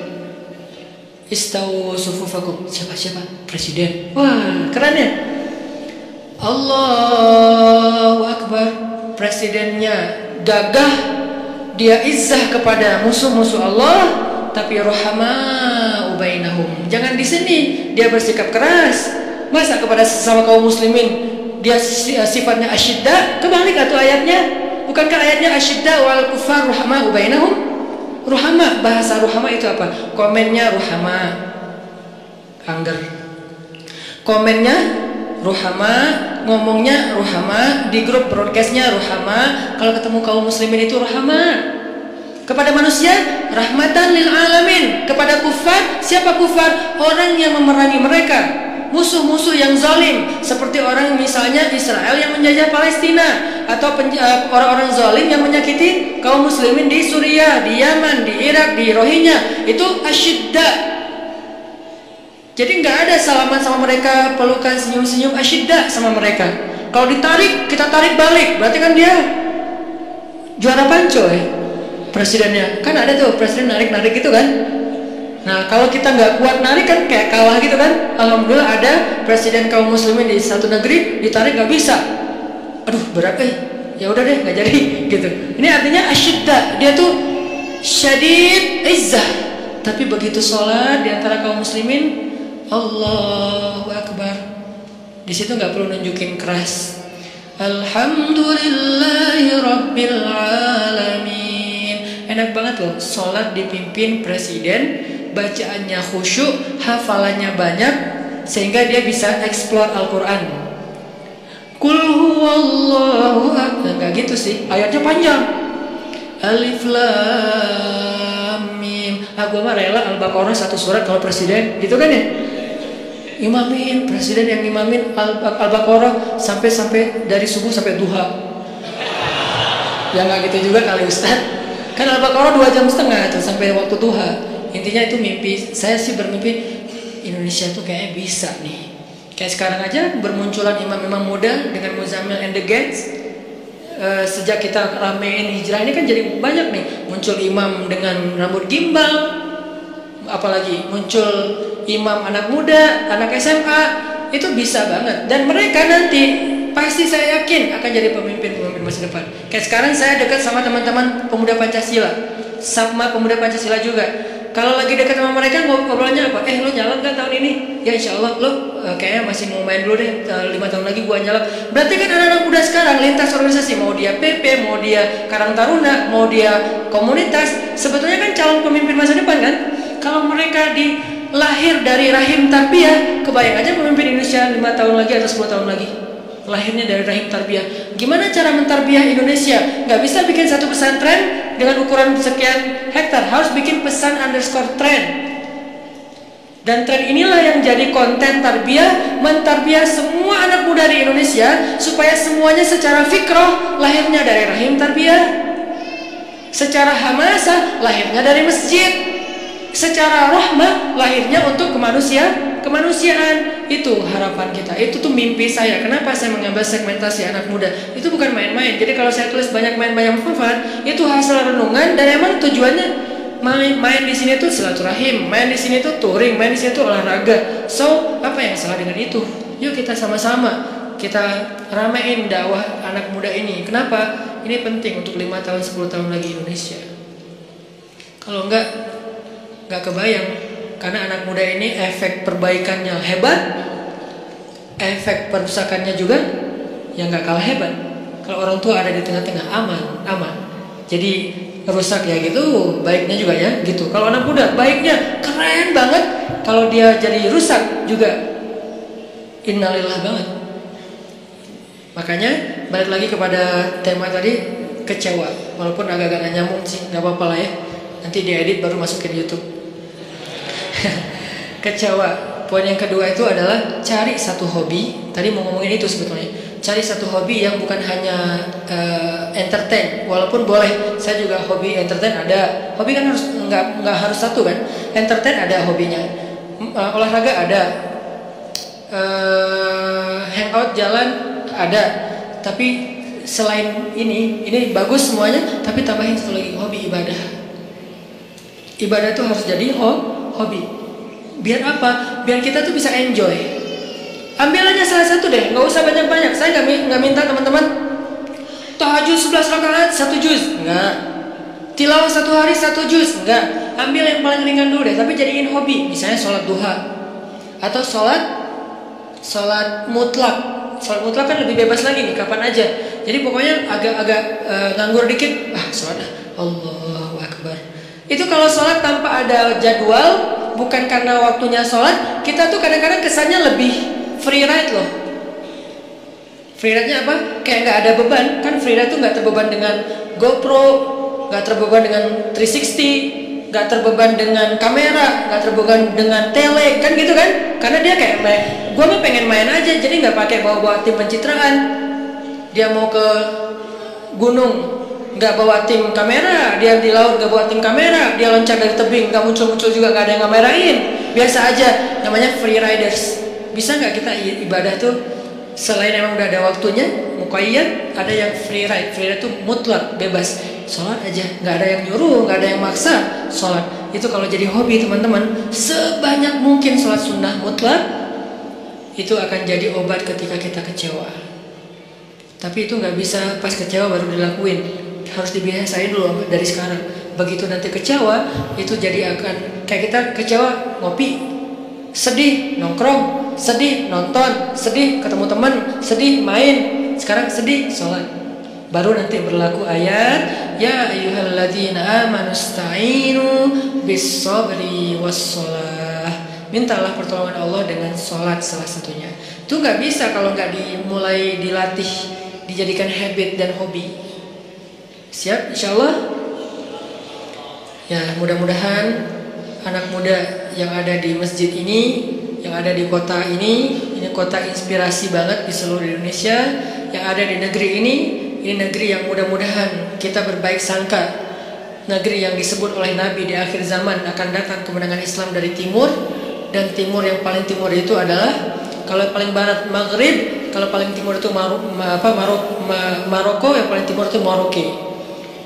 istawu sufufakum. Siapa? Presiden. Wah keren ya. Allahu Akbar. Presidennya gagah, dia izzah kepada musuh-musuh Allah, tapi rohama ubainahum. Jangan di sini dia bersikap keras. Masa kepada sesama kaum muslimin dia sifatnya asyidda? Kebalik atau ayatnya? Bukankah ayatnya asyidda wal kufar rohama ubainahum? Rohama, bahasa rohama itu apa? Komennya rohama, angger. Komennya rohama, ngomongnya rohama, di grup broadcastnya rohama. Kalau ketemu kaum muslimin itu rohama. Kepada manusia rahmatan lil alamin. Kepada kufar, siapa kufar? Orang yang memerangi mereka, musuh-musuh yang zalim, seperti orang misalnya Israel yang menjajah Palestina, atau orang-orang zalim yang menyakiti kaum muslimin di Suriah, di Yaman, di Irak, di Rohingya. Itu asyidda. Jadi nggak ada salaman sama mereka, pelukan, senyum-senyum, asyidda sama mereka. Kalau ditarik, kita tarik balik, berarti kan dia juara panco ya. Presidennya kan ada tuh presiden narik-narik gitu kan. Nah kalau kita nggak kuat narik kan kayak kalah gitu kan. Alhamdulillah ada presiden kaum muslimin di satu negeri, ditarik nggak bisa. Aduh berat ya udah deh nggak jadi gitu. Ini artinya asyidda, dia tuh syadid izzah, tapi begitu sholat di antara kaum muslimin, Allahu Akbar, di situ nggak perlu nunjukin keras. Alhamdulillahi Rabbil Alamin. Enak banget loh sholat dipimpin presiden, bacaannya khusyuk, hafalannya banyak, sehingga dia bisa explore Al-Quran. Qul huwallahu ahad. Nggak gitu sih, ayatnya panjang. Alif lam mim. Gua mah rela Al-Baqarah satu surat kalau presiden, gitu kan ya? Imamin, presiden yang imamin Al-Baqarah sampai dari subuh sampai duha. Ya nggak gitu juga kali Ustaz. Kan Al-Baqarah 2,5 jam tuh sampai waktu duha. Intinya itu mimpi. Saya sih bermimpi Indonesia tuh kayaknya bisa nih. Kayak sekarang aja bermunculan imam-imam muda dengan Muzammil and the Gangs. Sejak kita ramein hijrah ini kan jadi banyak nih. Muncul imam dengan rambut gimbal, apalagi muncul imam anak muda, anak SMA, itu bisa banget. Dan mereka nanti pasti saya yakin akan jadi pemimpin-pemimpin masa depan. Kayak sekarang saya dekat sama teman-teman pemuda Pancasila, sama pemuda Pancasila juga. Kalau lagi dekat sama mereka ngobrolnya apa? Lo nyalak gak tahun ini? Ya insya Allah lo kayaknya masih mau main dulu deh, 5 tahun lagi gua nyalak. Berarti kan anak-anak muda sekarang lintas organisasi, mau dia PP, mau dia Karang Taruna, mau dia komunitas, sebetulnya kan calon pemimpin masa depan kan? Kalau mereka lahir dari rahim tarbiyah, kebayang aja pemimpin Indonesia 5 tahun lagi atau 10 tahun lagi. Lahirnya dari rahim tarbiyah. Gimana cara mentarbiyah Indonesia? Nggak bisa bikin satu pesantren dengan ukuran sekian hektar, harus bikin pesan underscore tren. Dan tren inilah yang jadi konten tarbiyah, mentarbiyah semua anak muda di Indonesia supaya semuanya secara fikroh lahirnya dari rahim tarbiyah, secara hamasah lahirnya dari masjid, secara rahmah lahirnya untuk kemanusiaan. Itu harapan kita, itu tuh mimpi saya. Kenapa saya mengambil segmentasi anak muda? Itu bukan main-main. Jadi kalau saya tulis banyak main-main fafat, itu hasil renungan dan emang tujuannya main di sini tuh silaturahim, main di sini tuh touring, main di sini tuh olahraga. So, apa yang salah dengan itu? Yuk kita sama-sama kita ramein dakwah anak muda ini. Kenapa? Ini penting untuk 5 tahun 10 tahun lagi Indonesia. Kalau enggak kebayang. Karena anak muda ini efek perbaikannya hebat, efek perusakannya juga yang nggak kalah hebat. Kalau orang tua ada di tengah-tengah, aman. Jadi rusak ya gitu, baiknya juga ya gitu. Kalau anak muda baiknya keren banget, kalau dia jadi rusak juga innalillah banget. Makanya balik lagi kepada tema tadi, kecewa. Walaupun agak-agak gak nyambung sih, nggak apa-apa lah ya. Nanti diedit baru masukin YouTube. Kecewa. Poin yang kedua itu adalah cari satu hobi. Tadi mau ngomongin itu sebetulnya. Cari satu hobi yang bukan hanya entertain. Walaupun boleh, saya juga hobi entertain ada. Hobi kan harus nggak harus satu kan. Entertain ada hobinya. Olahraga ada. Hangout jalan ada. Tapi selain ini bagus semuanya. Tapi tambahin satu lagi, hobi ibadah. Ibadah itu harus jadi hobi. Biar apa? Biar kita tuh bisa enjoy. Ambil aja salah satu deh, nggak usah banyak-banyak. Saya nggak minta teman-teman tahajud 11 rakaat 1 juz, nggak. Tilawah 1 hari 1 juz, nggak. Ambil yang paling ringan dulu deh, tapi jadiin hobi. Misalnya sholat duha atau sholat mutlak. Sholat mutlak kan lebih bebas lagi nih, kapan aja. Jadi pokoknya agak nganggur dikit, sholat Allahu Akbar. Itu kalau sholat tanpa ada jadwal, bukan karena waktunya sholat, kita tuh kadang-kadang kesannya lebih free ride loh. Free ride-nya apa? Kayak nggak ada beban. Kan free ride tuh nggak terbeban dengan GoPro, nggak terbeban dengan 360, nggak terbeban dengan kamera, nggak terbeban dengan tele, kan gitu kan? Karena dia kayak gue mah pengen main aja, jadi nggak pakai bawa tim pencitraan. Dia mau ke gunung, nggak bawa tim kamera, dia di laut nggak bawa tim kamera, dia loncat dari tebing nggak muncul juga, nggak ada yang ngamerain, biasa aja. Namanya free riders. Bisa nggak kita ibadah tuh selain emang udah ada waktunya muqayyad, ada yang free ride. Free ride tuh mutlak, bebas, sholat aja, nggak ada yang nyuruh, nggak ada yang maksa sholat. Itu kalau jadi hobi teman-teman, sebanyak mungkin sholat sunnah mutlak. Itu akan jadi obat ketika kita kecewa. Tapi itu nggak bisa pas kecewa baru dilakuin. Harus dibiasain dulu dari sekarang. Begitu nanti kecewa, itu jadi akan kayak kita kecewa ngopi, sedih nongkrong, sedih nonton, sedih ketemu teman, sedih main. Sekarang sedih sholat. Baru nanti berlaku ayat ya ayyuhalladzina amanu sta'inu bis sabri was shalah. Mintalah pertolongan Allah dengan sholat salah satunya. Itu nggak bisa kalau nggak dimulai dilatih, dijadikan habit dan hobi. Siap insyaallah. Ya mudah-mudahan anak muda yang ada di masjid ini, yang ada di kota ini kota inspirasi banget di seluruh Indonesia. Yang ada di negeri ini negeri yang mudah-mudahan kita berbaik sangka, negeri yang disebut oleh Nabi di akhir zaman akan datang kemenangan Islam dari timur, dan timur yang paling timur itu adalah, kalau paling barat Maghrib, kalau paling timur itu Maroko, yang paling timur itu Maroke.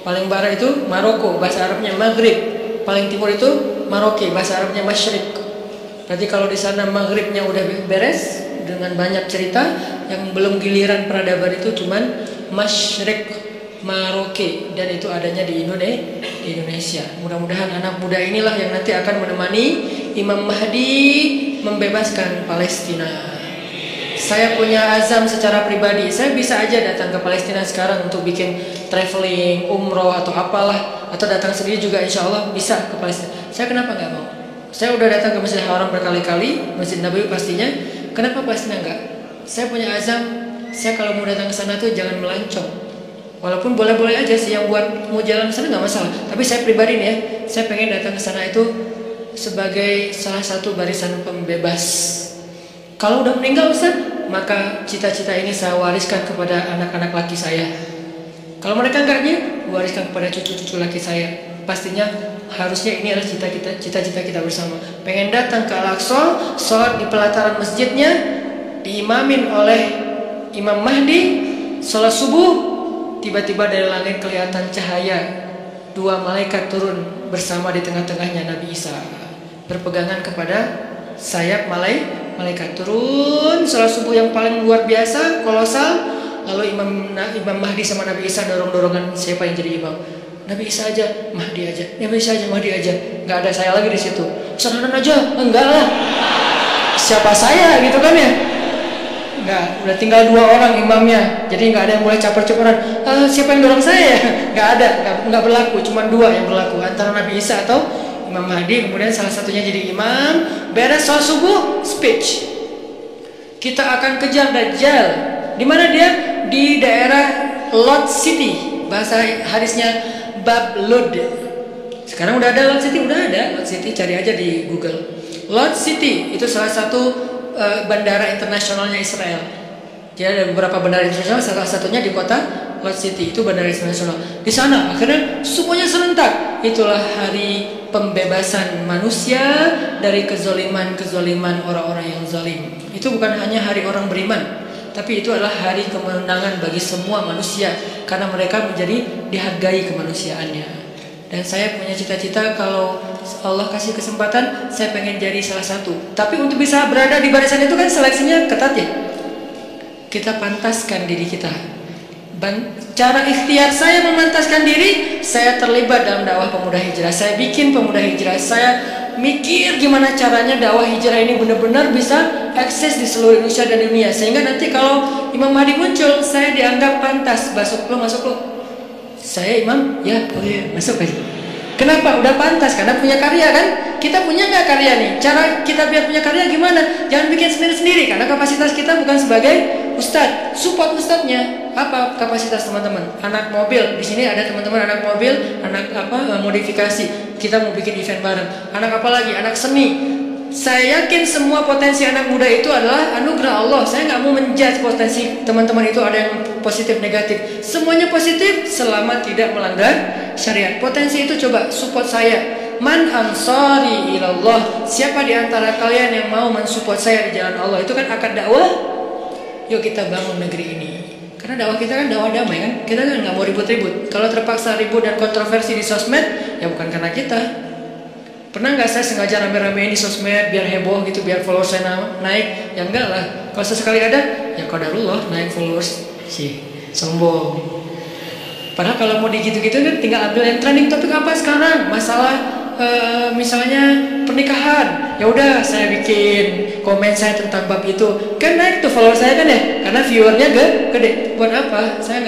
Paling barat itu Maroko, bahasa Arabnya Maghrib. Paling timur itu Maroke, bahasa Arabnya Masyriq. Berarti kalau di sana Maghribnya udah beres dengan banyak cerita, yang belum giliran peradaban itu cuman Masyriq, Maroke, dan itu adanya di Indonesia. Mudah-mudahan anak muda inilah yang nanti akan menemani Imam Mahdi membebaskan Palestina. Saya punya azam secara pribadi, saya bisa aja datang ke Palestina sekarang untuk bikin traveling, umroh atau apalah, atau datang sendiri juga insya Allah bisa ke Palestina. Saya kenapa nggak mau? Saya udah datang ke Masjidil Haram berkali-kali, Masjid Nabawi pastinya. Kenapa Palestina enggak? Saya punya azam, saya kalau mau datang ke sana tuh jangan melancong. Walaupun boleh-boleh aja sih, yang buat mau jalan ke sana nggak masalah. Tapi saya pribadi nih ya, saya pengen datang ke sana itu sebagai salah satu barisan pembebas. Kalau udah meninggal Ustaz, maka cita-cita ini saya wariskan kepada anak-anak laki saya. Kalau mereka enggaknya, wariskan kepada cucu-cucu laki saya. Pastinya harusnya ini adalah cita-cita kita bersama. Pengen datang ke Al-Aqsa, sholat di pelataran masjidnya, diimamin oleh Imam Mahdi, sholat subuh, tiba-tiba dari langit kelihatan cahaya, 2 malaikat turun bersama di tengah-tengahnya Nabi Isa, berpegangan kepada sayap malaikat turun. Sholat subuh yang paling luar biasa, kolosal. Lalu Imam Mahdi sama Nabi Isa dorong-dorongan siapa yang jadi imam. Nabi Isa aja, Mahdi aja, Nabi Isa aja, Mahdi aja. Nggak ada saya lagi di situ. Sanan aja, enggak lah. Siapa saya gitu kan ya? Nggak, udah tinggal 2 orang imamnya. Jadi nggak ada yang boleh caper-caperan. Siapa yang dorong saya? Nggak ada, nggak berlaku. Cuma 2 yang berlaku, antara Nabi Isa atau Imam Mahdi. Kemudian salah satunya jadi imam. Beres sholat subuh, speech. Kita akan kejar Dajjal. Di mana dia? Di daerah Lot City. Bahasa hadisnya Bab Lud. Sekarang udah ada Lot City, udah ada Lot City, cari aja di Google. Lot City itu salah satu bandara internasionalnya Israel. Jadi ada beberapa bandara internasional, salah satunya di kota Lot City, itu bandara internasional. Di sana akhirnya semuanya serentak. Itulah hari pembebasan manusia dari kezoliman orang-orang yang zalim. Itu bukan hanya hari orang beriman, tapi itu adalah hari kemenangan bagi semua manusia, karena mereka menjadi dihargai kemanusiaannya. Dan saya punya cita-cita kalau Allah kasih kesempatan, saya pengen jadi salah satu. Tapi untuk bisa berada di barisan itu kan seleksinya ketat ya. Kita pantaskan diri kita. Cara ikhtiar saya memantaskan diri, saya terlibat dalam dakwah pemuda hijrah. Saya bikin pemuda hijrah. Saya mikir gimana caranya dakwah hijrah ini benar-benar bisa akses di seluruh Indonesia dan dunia. Sehingga nanti kalau Imam Mahdi muncul, saya dianggap pantas. Masuk lo. Saya imam, ya, oh iya, masuk aja. Kenapa? Udah pantas, karena punya karya kan? Kita punya nggak karya nih? Cara kita biar punya karya gimana? Jangan bikin sendiri-sendiri, karena kapasitas kita bukan sebagai ustadz. Support ustadznya. Apa kapasitas teman-teman? Anak mobil, di sini ada teman-teman anak mobil, anak modifikasi. Kita mau bikin event bareng. Anak apa lagi? Anak seni. Saya yakin semua potensi anak muda itu adalah anugerah Allah. Saya nggak mau menjudge potensi teman-teman itu ada yang positif negatif. Semuanya positif selama tidak melanggar syariat. Potensi itu coba support saya. Man ansari ilallah. Siapa di antara kalian yang mau mensupport saya di jalan Allah? Itu kan akad dakwah. Yuk kita bangun negeri ini. Karena dakwah kita kan dakwah damai kan. Kita kan nggak mau ribut-ribut. Kalau terpaksa ribut dan kontroversi di sosmed, ya bukan karena kita. Pernah nggak saya sengaja rame-ramein di sosmed biar heboh gitu, biar followers saya naik? Ya enggak lah. Kalau sesekali ada, ya qadarullah naik followers sih. sombong. Padahal kalau mau digitu-gitu kan tinggal ambil yang trending topik apa sekarang, masalah misalnya pernikahan, ya udah saya bikin komen saya tentang bab itu, kan naik tuh follower saya kan ya, karena viewernya gede. Buat apa? Saya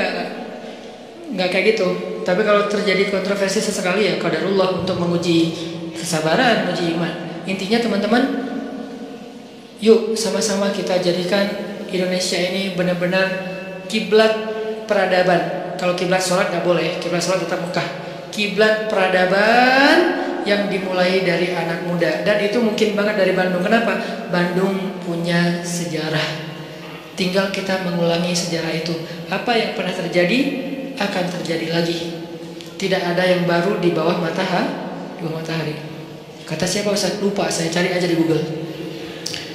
nggak kayak gitu. Tapi kalau terjadi kontroversi sesekali ya qadarullah untuk menguji kesabaran, menguji iman. Intinya teman-teman, yuk sama-sama kita jadikan Indonesia ini benar-benar kiblat peradaban. Kalau kiblat sholat nggak boleh, kiblat sholat tetap Mekah. Kiblat peradaban yang dimulai dari anak muda, dan itu mungkin banget dari Bandung. Kenapa? Bandung punya sejarah. Tinggal kita mengulangi sejarah itu. Apa yang pernah terjadi akan terjadi lagi. Tidak ada yang baru di bawah matahari. Kata siapa Ustaz? Lupa, saya cari aja di Google.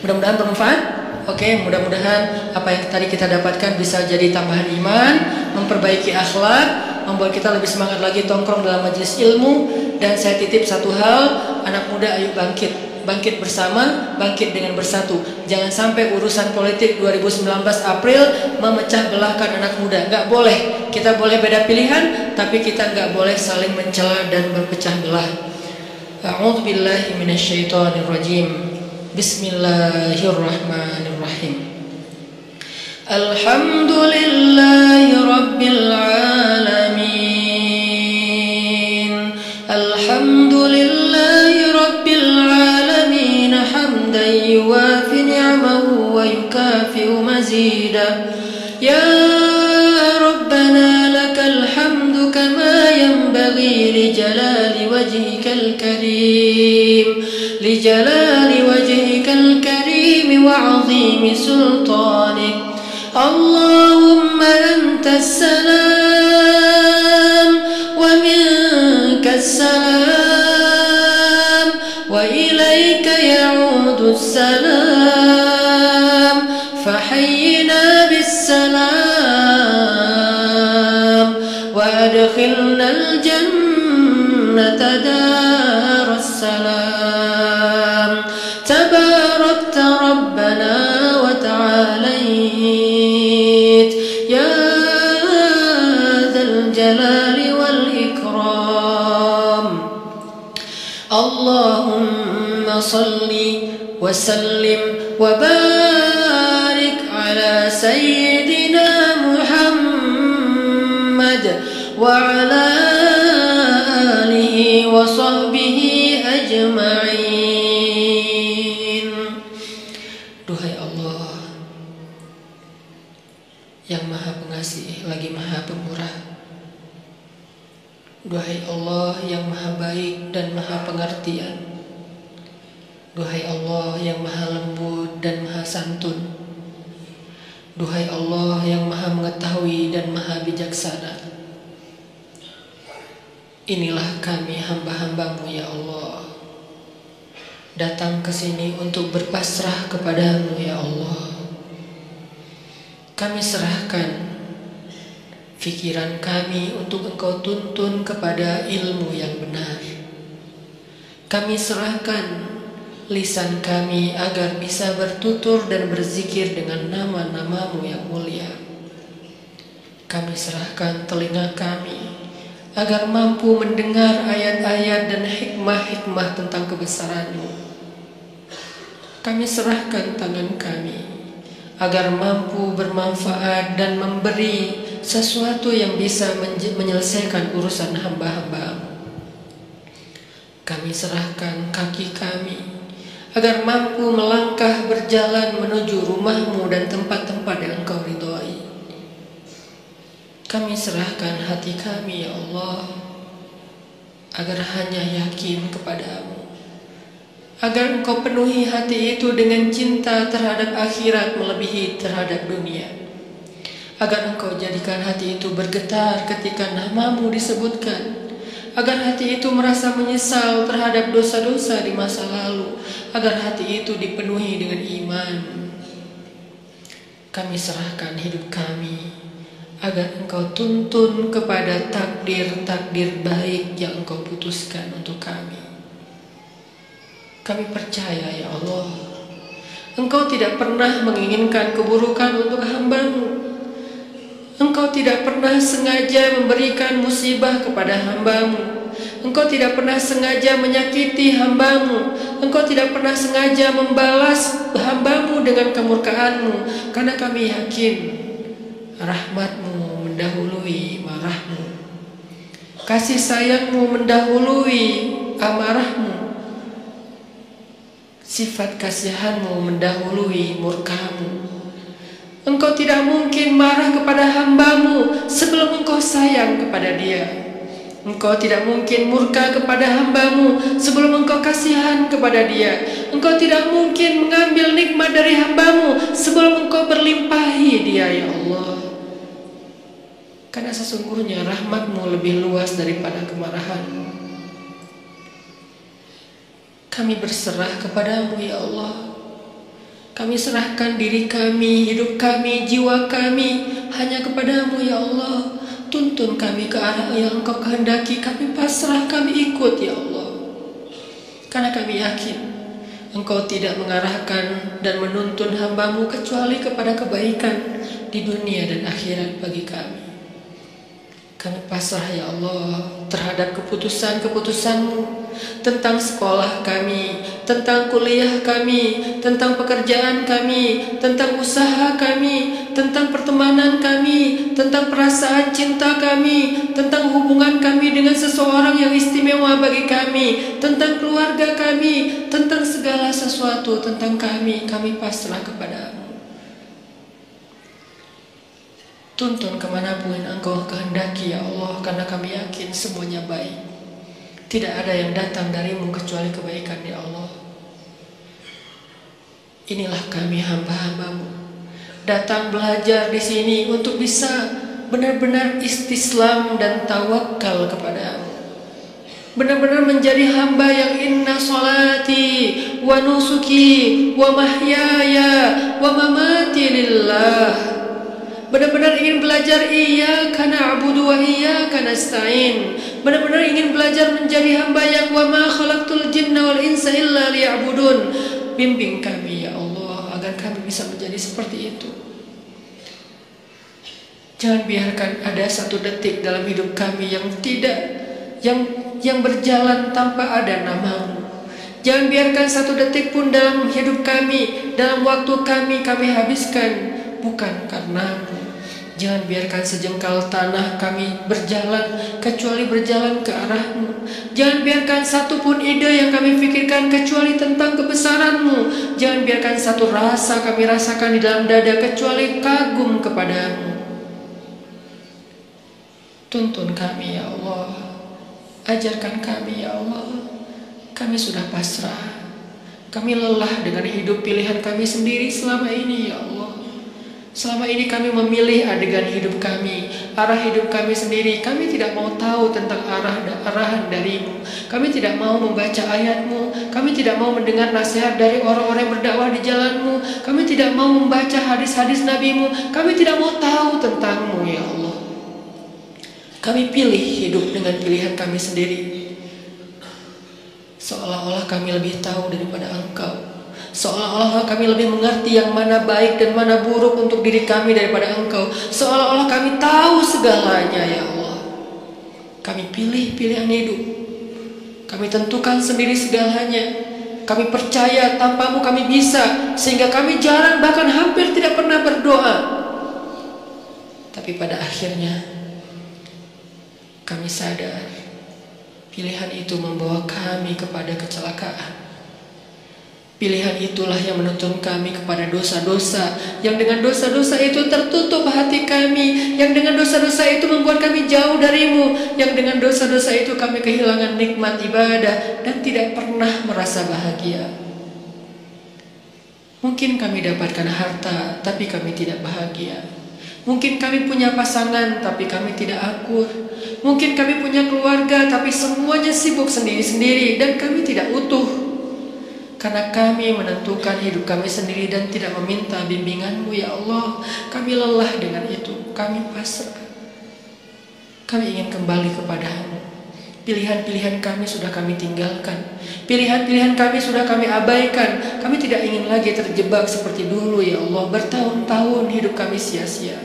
Mudah-mudahan bermanfaat. Oke, mudah-mudahan apa yang tadi kita dapatkan bisa jadi tambahan iman, memperbaiki akhlak, membuat kita lebih semangat lagi tongkrong dalam majelis ilmu. Dan saya titip satu hal, anak muda ayo bangkit bersama, bangkit dengan bersatu. Jangan sampai urusan politik 2019 April memecah belahkan anak muda. Nggak boleh. Kita boleh beda pilihan, tapi kita nggak boleh saling mencela dan berpecah belah. A'udzubillahi minasyaitonirrajim. Bismillahirrahmanirrahim. Alhamdulillahi rabbil alamin. Alhamdulillahi rabbil alamin. Hamdan yuwafi ni'amahu wa yukafi'u mazidah. Ya Rabbana lakal hamdu kama yanbaghi li jalali wajhikal karim. لجلال وجهك الكريم وعظيم سلطانك. اللهم أنت السلام ومنك السلام وإليك يعود السلام. فحينا بالسلام وأدخلنا الجنة دار السلام. تباركت ربنا وتعاليت يا ذا الجلال والإكرام. اللهم صل وسلم وبارك على سيدنا محمد وعلى آله وصحبه أجمعين. Duhai Allah yang maha pengasih lagi maha pemurah. Duhai Allah yang maha baik dan maha pengertian. Duhai Allah yang maha lembut dan maha santun. Duhai Allah yang maha mengetahui dan maha bijaksana. Inilah kami hamba-hambamu ya Allah, datang ke sini untuk berpasrah kepadamu ya Allah. Kami serahkan pikiran kami untuk Engkau tuntun kepada ilmu yang benar. Kami serahkan lisan kami agar bisa bertutur dan berzikir dengan nama-Namamu yang mulia. Kami serahkan telinga kami agar mampu mendengar ayat-ayat dan hikmah-hikmah tentang kebesaran-Mu. Kami serahkan tangan kami agar mampu bermanfaat dan memberi sesuatu yang bisa menyelesaikan urusan hamba-hamba-Mu. Kami serahkan kaki kami agar mampu melangkah berjalan menuju rumah-Mu dan tempat-tempat yang Engkau ridhoi. Kami serahkan hati kami ya Allah, agar hanya yakin kepadamu, agar Engkau penuhi hati itu dengan cinta terhadap akhirat melebihi terhadap dunia, agar Engkau jadikan hati itu bergetar ketika namamu disebutkan, agar hati itu merasa menyesal terhadap dosa-dosa di masa lalu, agar hati itu dipenuhi dengan iman. Kami serahkan hidup kami agar Engkau tuntun kepada takdir-takdir baik yang Engkau putuskan untuk kami. Kami percaya ya Allah, Engkau tidak pernah menginginkan keburukan untuk hamba-Mu. Engkau tidak pernah sengaja memberikan musibah kepada hamba-Mu. Engkau tidak pernah sengaja menyakiti hamba-Mu. Engkau tidak pernah sengaja membalas hamba-Mu dengan kemurkaan-Mu. Karena kami yakin rahmat-Mu mendahului marah-Mu, kasih sayang-Mu mendahului amarah-Mu, sifat kasihan-Mu mendahului murka-Mu. Engkau tidak mungkin marah kepada hamba-Mu sebelum Engkau sayang kepada dia. Engkau tidak mungkin murka kepada hamba-Mu sebelum Engkau kasihan kepada dia. Engkau tidak mungkin mengambil nikmat dari hamba-Mu sebelum Engkau berlimpahi dia, ya Allah. Karena sesungguhnya rahmat-Mu lebih luas daripada kemarahan-Mu. Kami berserah kepada-Mu, ya Allah. Kami serahkan diri kami, hidup kami, jiwa kami hanya kepada-Mu, ya Allah. Tuntun kami ke arah yang Engkau kehendaki. Kami pasrah, kami ikut, ya Allah. Karena kami yakin Engkau tidak mengarahkan dan menuntun hamba-Mu kecuali kepada kebaikan di dunia dan akhirat bagi kami. Kami pasrah, ya Allah, terhadap keputusan-keputusan-Mu tentang sekolah kami, tentang kuliah kami, tentang pekerjaan kami, tentang usaha kami, tentang pertemanan kami, tentang perasaan cinta kami, tentang hubungan kami dengan seseorang yang istimewa bagi kami, tentang keluarga kami, tentang segala sesuatu tentang kami pasrah kepada-Mu. Tuntun kemanapun Engkau kehendaki, ya Allah, karena kami yakin semuanya baik. Tidak ada yang datang dari-Mu kecuali kebaikan, ya Allah. Inilah kami hamba-hamba-Mu, datang belajar di sini untuk bisa benar-benar istislam dan tawakal kepada-Mu. Benar-benar menjadi hamba yang inna salati wa nusuki wa mahyaya wa mamati lillah. Benar-benar ingin belajar iyyaka na'budu wa iyyaka nasta'in. Benar-benar ingin belajar menjadi hamba yang wa ma khalaqtul jinna wal insa illa liya'budun. Bimbing kami, ya Allah, agar kami bisa menjadi seperti itu. Jangan biarkan ada satu detik dalam hidup kami yang berjalan tanpa ada nama-Mu. Jangan biarkan satu detik pun dalam hidup kami, dalam waktu kami habiskan bukan karena-Mu. Jangan biarkan sejengkal tanah kami berjalan kecuali berjalan ke arah-Mu. Jangan biarkan satu pun ide yang kami pikirkan kecuali tentang kebesaran-Mu. Jangan biarkan satu rasa kami rasakan di dalam dada kecuali kagum kepada-Mu. Tuntun kami, ya Allah. Ajarkan kami, ya Allah. Kami sudah pasrah. Kami lelah dengan hidup pilihan kami sendiri selama ini, ya Allah. Selama ini kami memilih adegan hidup kami, arah hidup kami sendiri. Kami tidak mau tahu tentang arahan dari-Mu. Kami tidak mau membaca ayat-Mu. Kami tidak mau mendengar nasihat dari orang-orang yang berdakwah di jalan-Mu. Kami tidak mau membaca hadis-hadis Nabi-Mu. Kami tidak mau tahu tentang-Mu, ya Allah. Kami pilih hidup dengan pilihan kami sendiri, seolah-olah kami lebih tahu daripada Engkau. Seolah-olah kami lebih mengerti yang mana baik dan mana buruk untuk diri kami daripada Engkau. Seolah-olah kami tahu segalanya, ya Allah. Kami pilih pilihan hidup. Kami tentukan sendiri segalanya. Kami percaya tanpa-Mu kami bisa, sehingga kami jarang bahkan hampir tidak pernah berdoa. Tapi pada akhirnya kami sadar pilihan itu membawa kami kepada kecelakaan. Pilihan itulah yang menuntun kami kepada dosa-dosa, yang dengan dosa-dosa itu tertutup hati kami, yang dengan dosa-dosa itu membuat kami jauh dari-Mu, yang dengan dosa-dosa itu kami kehilangan nikmat ibadah dan tidak pernah merasa bahagia. Mungkin kami dapatkan harta, tapi kami tidak bahagia. Mungkin kami punya pasangan, tapi kami tidak akur. Mungkin kami punya keluarga, tapi semuanya sibuk sendiri-sendiri dan kami tidak utuh. Karena kami menentukan hidup kami sendiri dan tidak meminta bimbingan-Mu, ya Allah. Kami lelah dengan itu. Kami pasrah. Kami ingin kembali kepada-Mu. Pilihan-pilihan kami sudah kami tinggalkan. Pilihan-pilihan kami sudah kami abaikan. Kami tidak ingin lagi terjebak seperti dulu, ya Allah. Bertahun-tahun hidup kami sia-sia.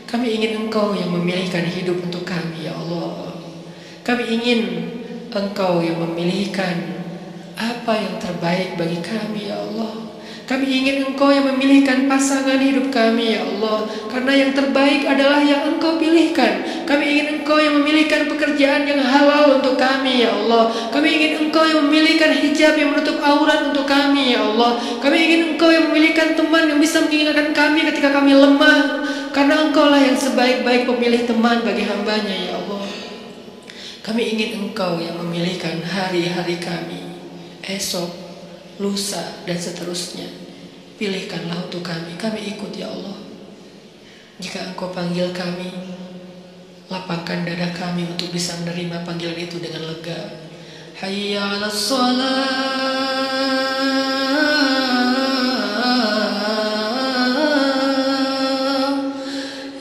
Kami ingin Engkau yang memilihkan hidup untuk kami, ya Allah. Kami ingin Engkau yang memilihkan apa yang terbaik bagi kami, ya Allah. Kami ingin Engkau yang memilihkan pasangan hidup kami, ya Allah. Karena yang terbaik adalah yang Engkau pilihkan. Kami ingin Engkau yang memilihkan pekerjaan yang halal untuk kami, ya Allah. Kami ingin Engkau yang memilihkan hijab yang menutup aurat untuk kami, ya Allah. Kami ingin Engkau yang memilihkan teman yang bisa mengingatkan kami ketika kami lemah. Karena Engkau lah yang sebaik-baik pemilih teman bagi hambanya, ya Allah. Kami ingin Engkau yang memilihkan hari-hari kami, esok, lusa, dan seterusnya. Pilihkanlah untuk kami. Kami ikut, ya Allah. Jika Engkau panggil kami, lapangkan dada kami untuk bisa menerima panggilan itu dengan lega. Hayya 'alas shalah.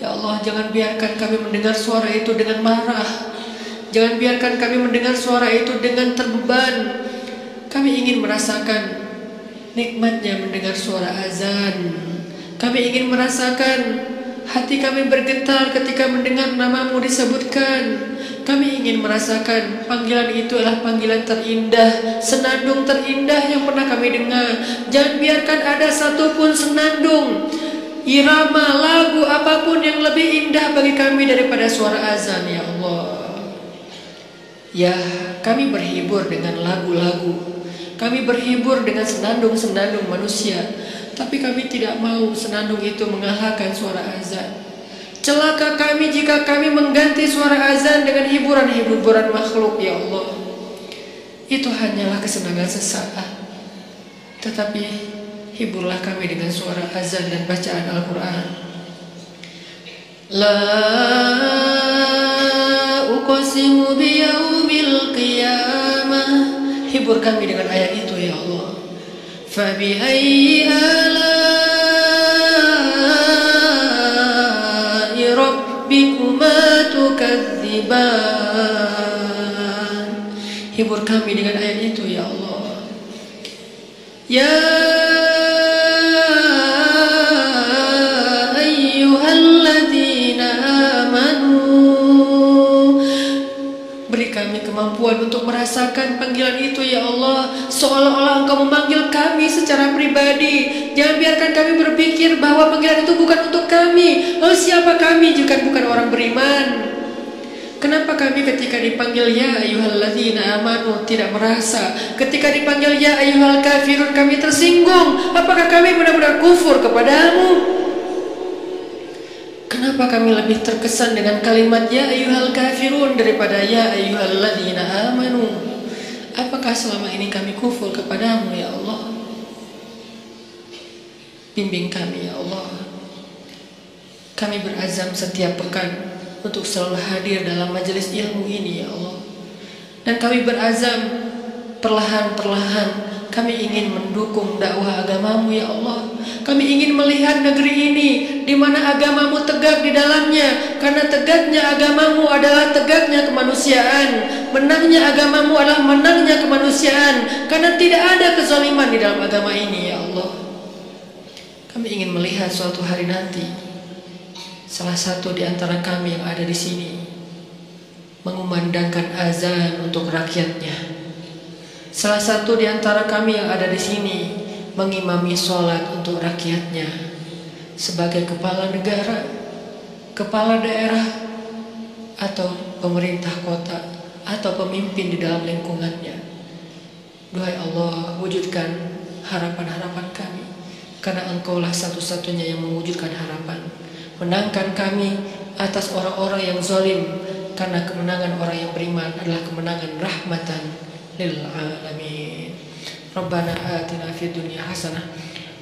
Ya Allah, jangan biarkan kami mendengar suara itu dengan marah. Jangan biarkan kami mendengar suara itu dengan terbeban. Kami ingin merasakan nikmatnya mendengar suara azan. Kami ingin merasakan hati kami bergetar ketika mendengar namamu disebutkan. Kami ingin merasakan panggilan itu adalah panggilan terindah, senandung terindah yang pernah kami dengar. Jangan biarkan ada satupun senandung, irama, lagu, apapun yang lebih indah bagi kami daripada suara azan, ya Allah. Ya, kami berhibur dengan lagu-lagu. Kami berhibur dengan senandung-senandung manusia. Tapi kami tidak mau senandung itu mengalahkan suara azan. Celaka kami jika kami mengganti suara azan dengan hiburan-hiburan makhluk, ya Allah. Itu hanyalah kesenangan sesaat. Tetapi hiburlah kami dengan suara azan dan bacaan Al-Quran. La uqsimu biyaumil qiyamah. Hibur kami dengan ayat itu, ya Allah. Fabiayyi ala'i rabbikuma tukadziban. Hibur kami dengan ayat itu, ya Allah. Ya ayyuhalladzina amanu. Beri kami kemampuan untuk merasakan panggilan itu, ya Allah. Seolah-olah Engkau memanggil kami secara pribadi. Jangan biarkan kami berpikir bahwa panggilan itu bukan untuk kami. Lalu siapa kami jika bukan orang beriman? Kenapa kami ketika dipanggil ya ayyuhalladzina amanu tidak merasa? Ketika dipanggil ya ayyuhal kafirun kami tersinggung. Apakah kami benar-benar kufur kepadamu? Kenapa kami lebih terkesan dengan kalimat ya ayyuhal kafirun daripada ya ayyuhalladzina amanu? Apakah selama ini kami kufur kepadamu, ya Allah? Bimbing kami, ya Allah. Kami berazam setiap pekan untuk selalu hadir dalam majelis ilmu ini, ya Allah. Dan kami berazam perlahan-perlahan kami ingin mendukung dakwah agamamu, ya Allah. Kami ingin melihat negeri ini di mana agamamu tegak di dalamnya. Karena tegaknya agamamu adalah tegaknya kemanusiaan. Menangnya agamamu adalah menangnya kemanusiaan. Karena tidak ada kezaliman di dalam agama ini, ya Allah. Kami ingin melihat suatu hari nanti salah satu di antara kami yang ada di sini mengumandangkan azan untuk rakyatnya. Salah satu di antara kami yang ada di sini mengimami sholat untuk rakyatnya sebagai kepala negara, kepala daerah, atau pemerintah kota, atau pemimpin di dalam lingkungannya. Duhai Allah, wujudkan harapan-harapan kami, karena Engkaulah satu-satunya yang mewujudkan harapan. Menangkan kami atas orang-orang yang zalim, karena kemenangan orang yang beriman adalah kemenangan rahmatan lil alamin. Rabbana atina fid dunya hasanah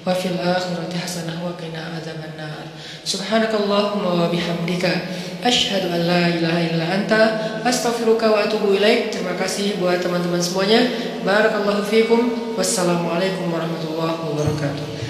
wa fil akhirati hasanah wa qina adzabannar. Subhanakallahumma wa bihamdika asyhadu an la ilaha illa anta astaghfiruka wa atubu ilaik. Terima kasih buat teman-teman semuanya. Barakallahu fikum. Wassalamualaikum warahmatullahi wabarakatuh.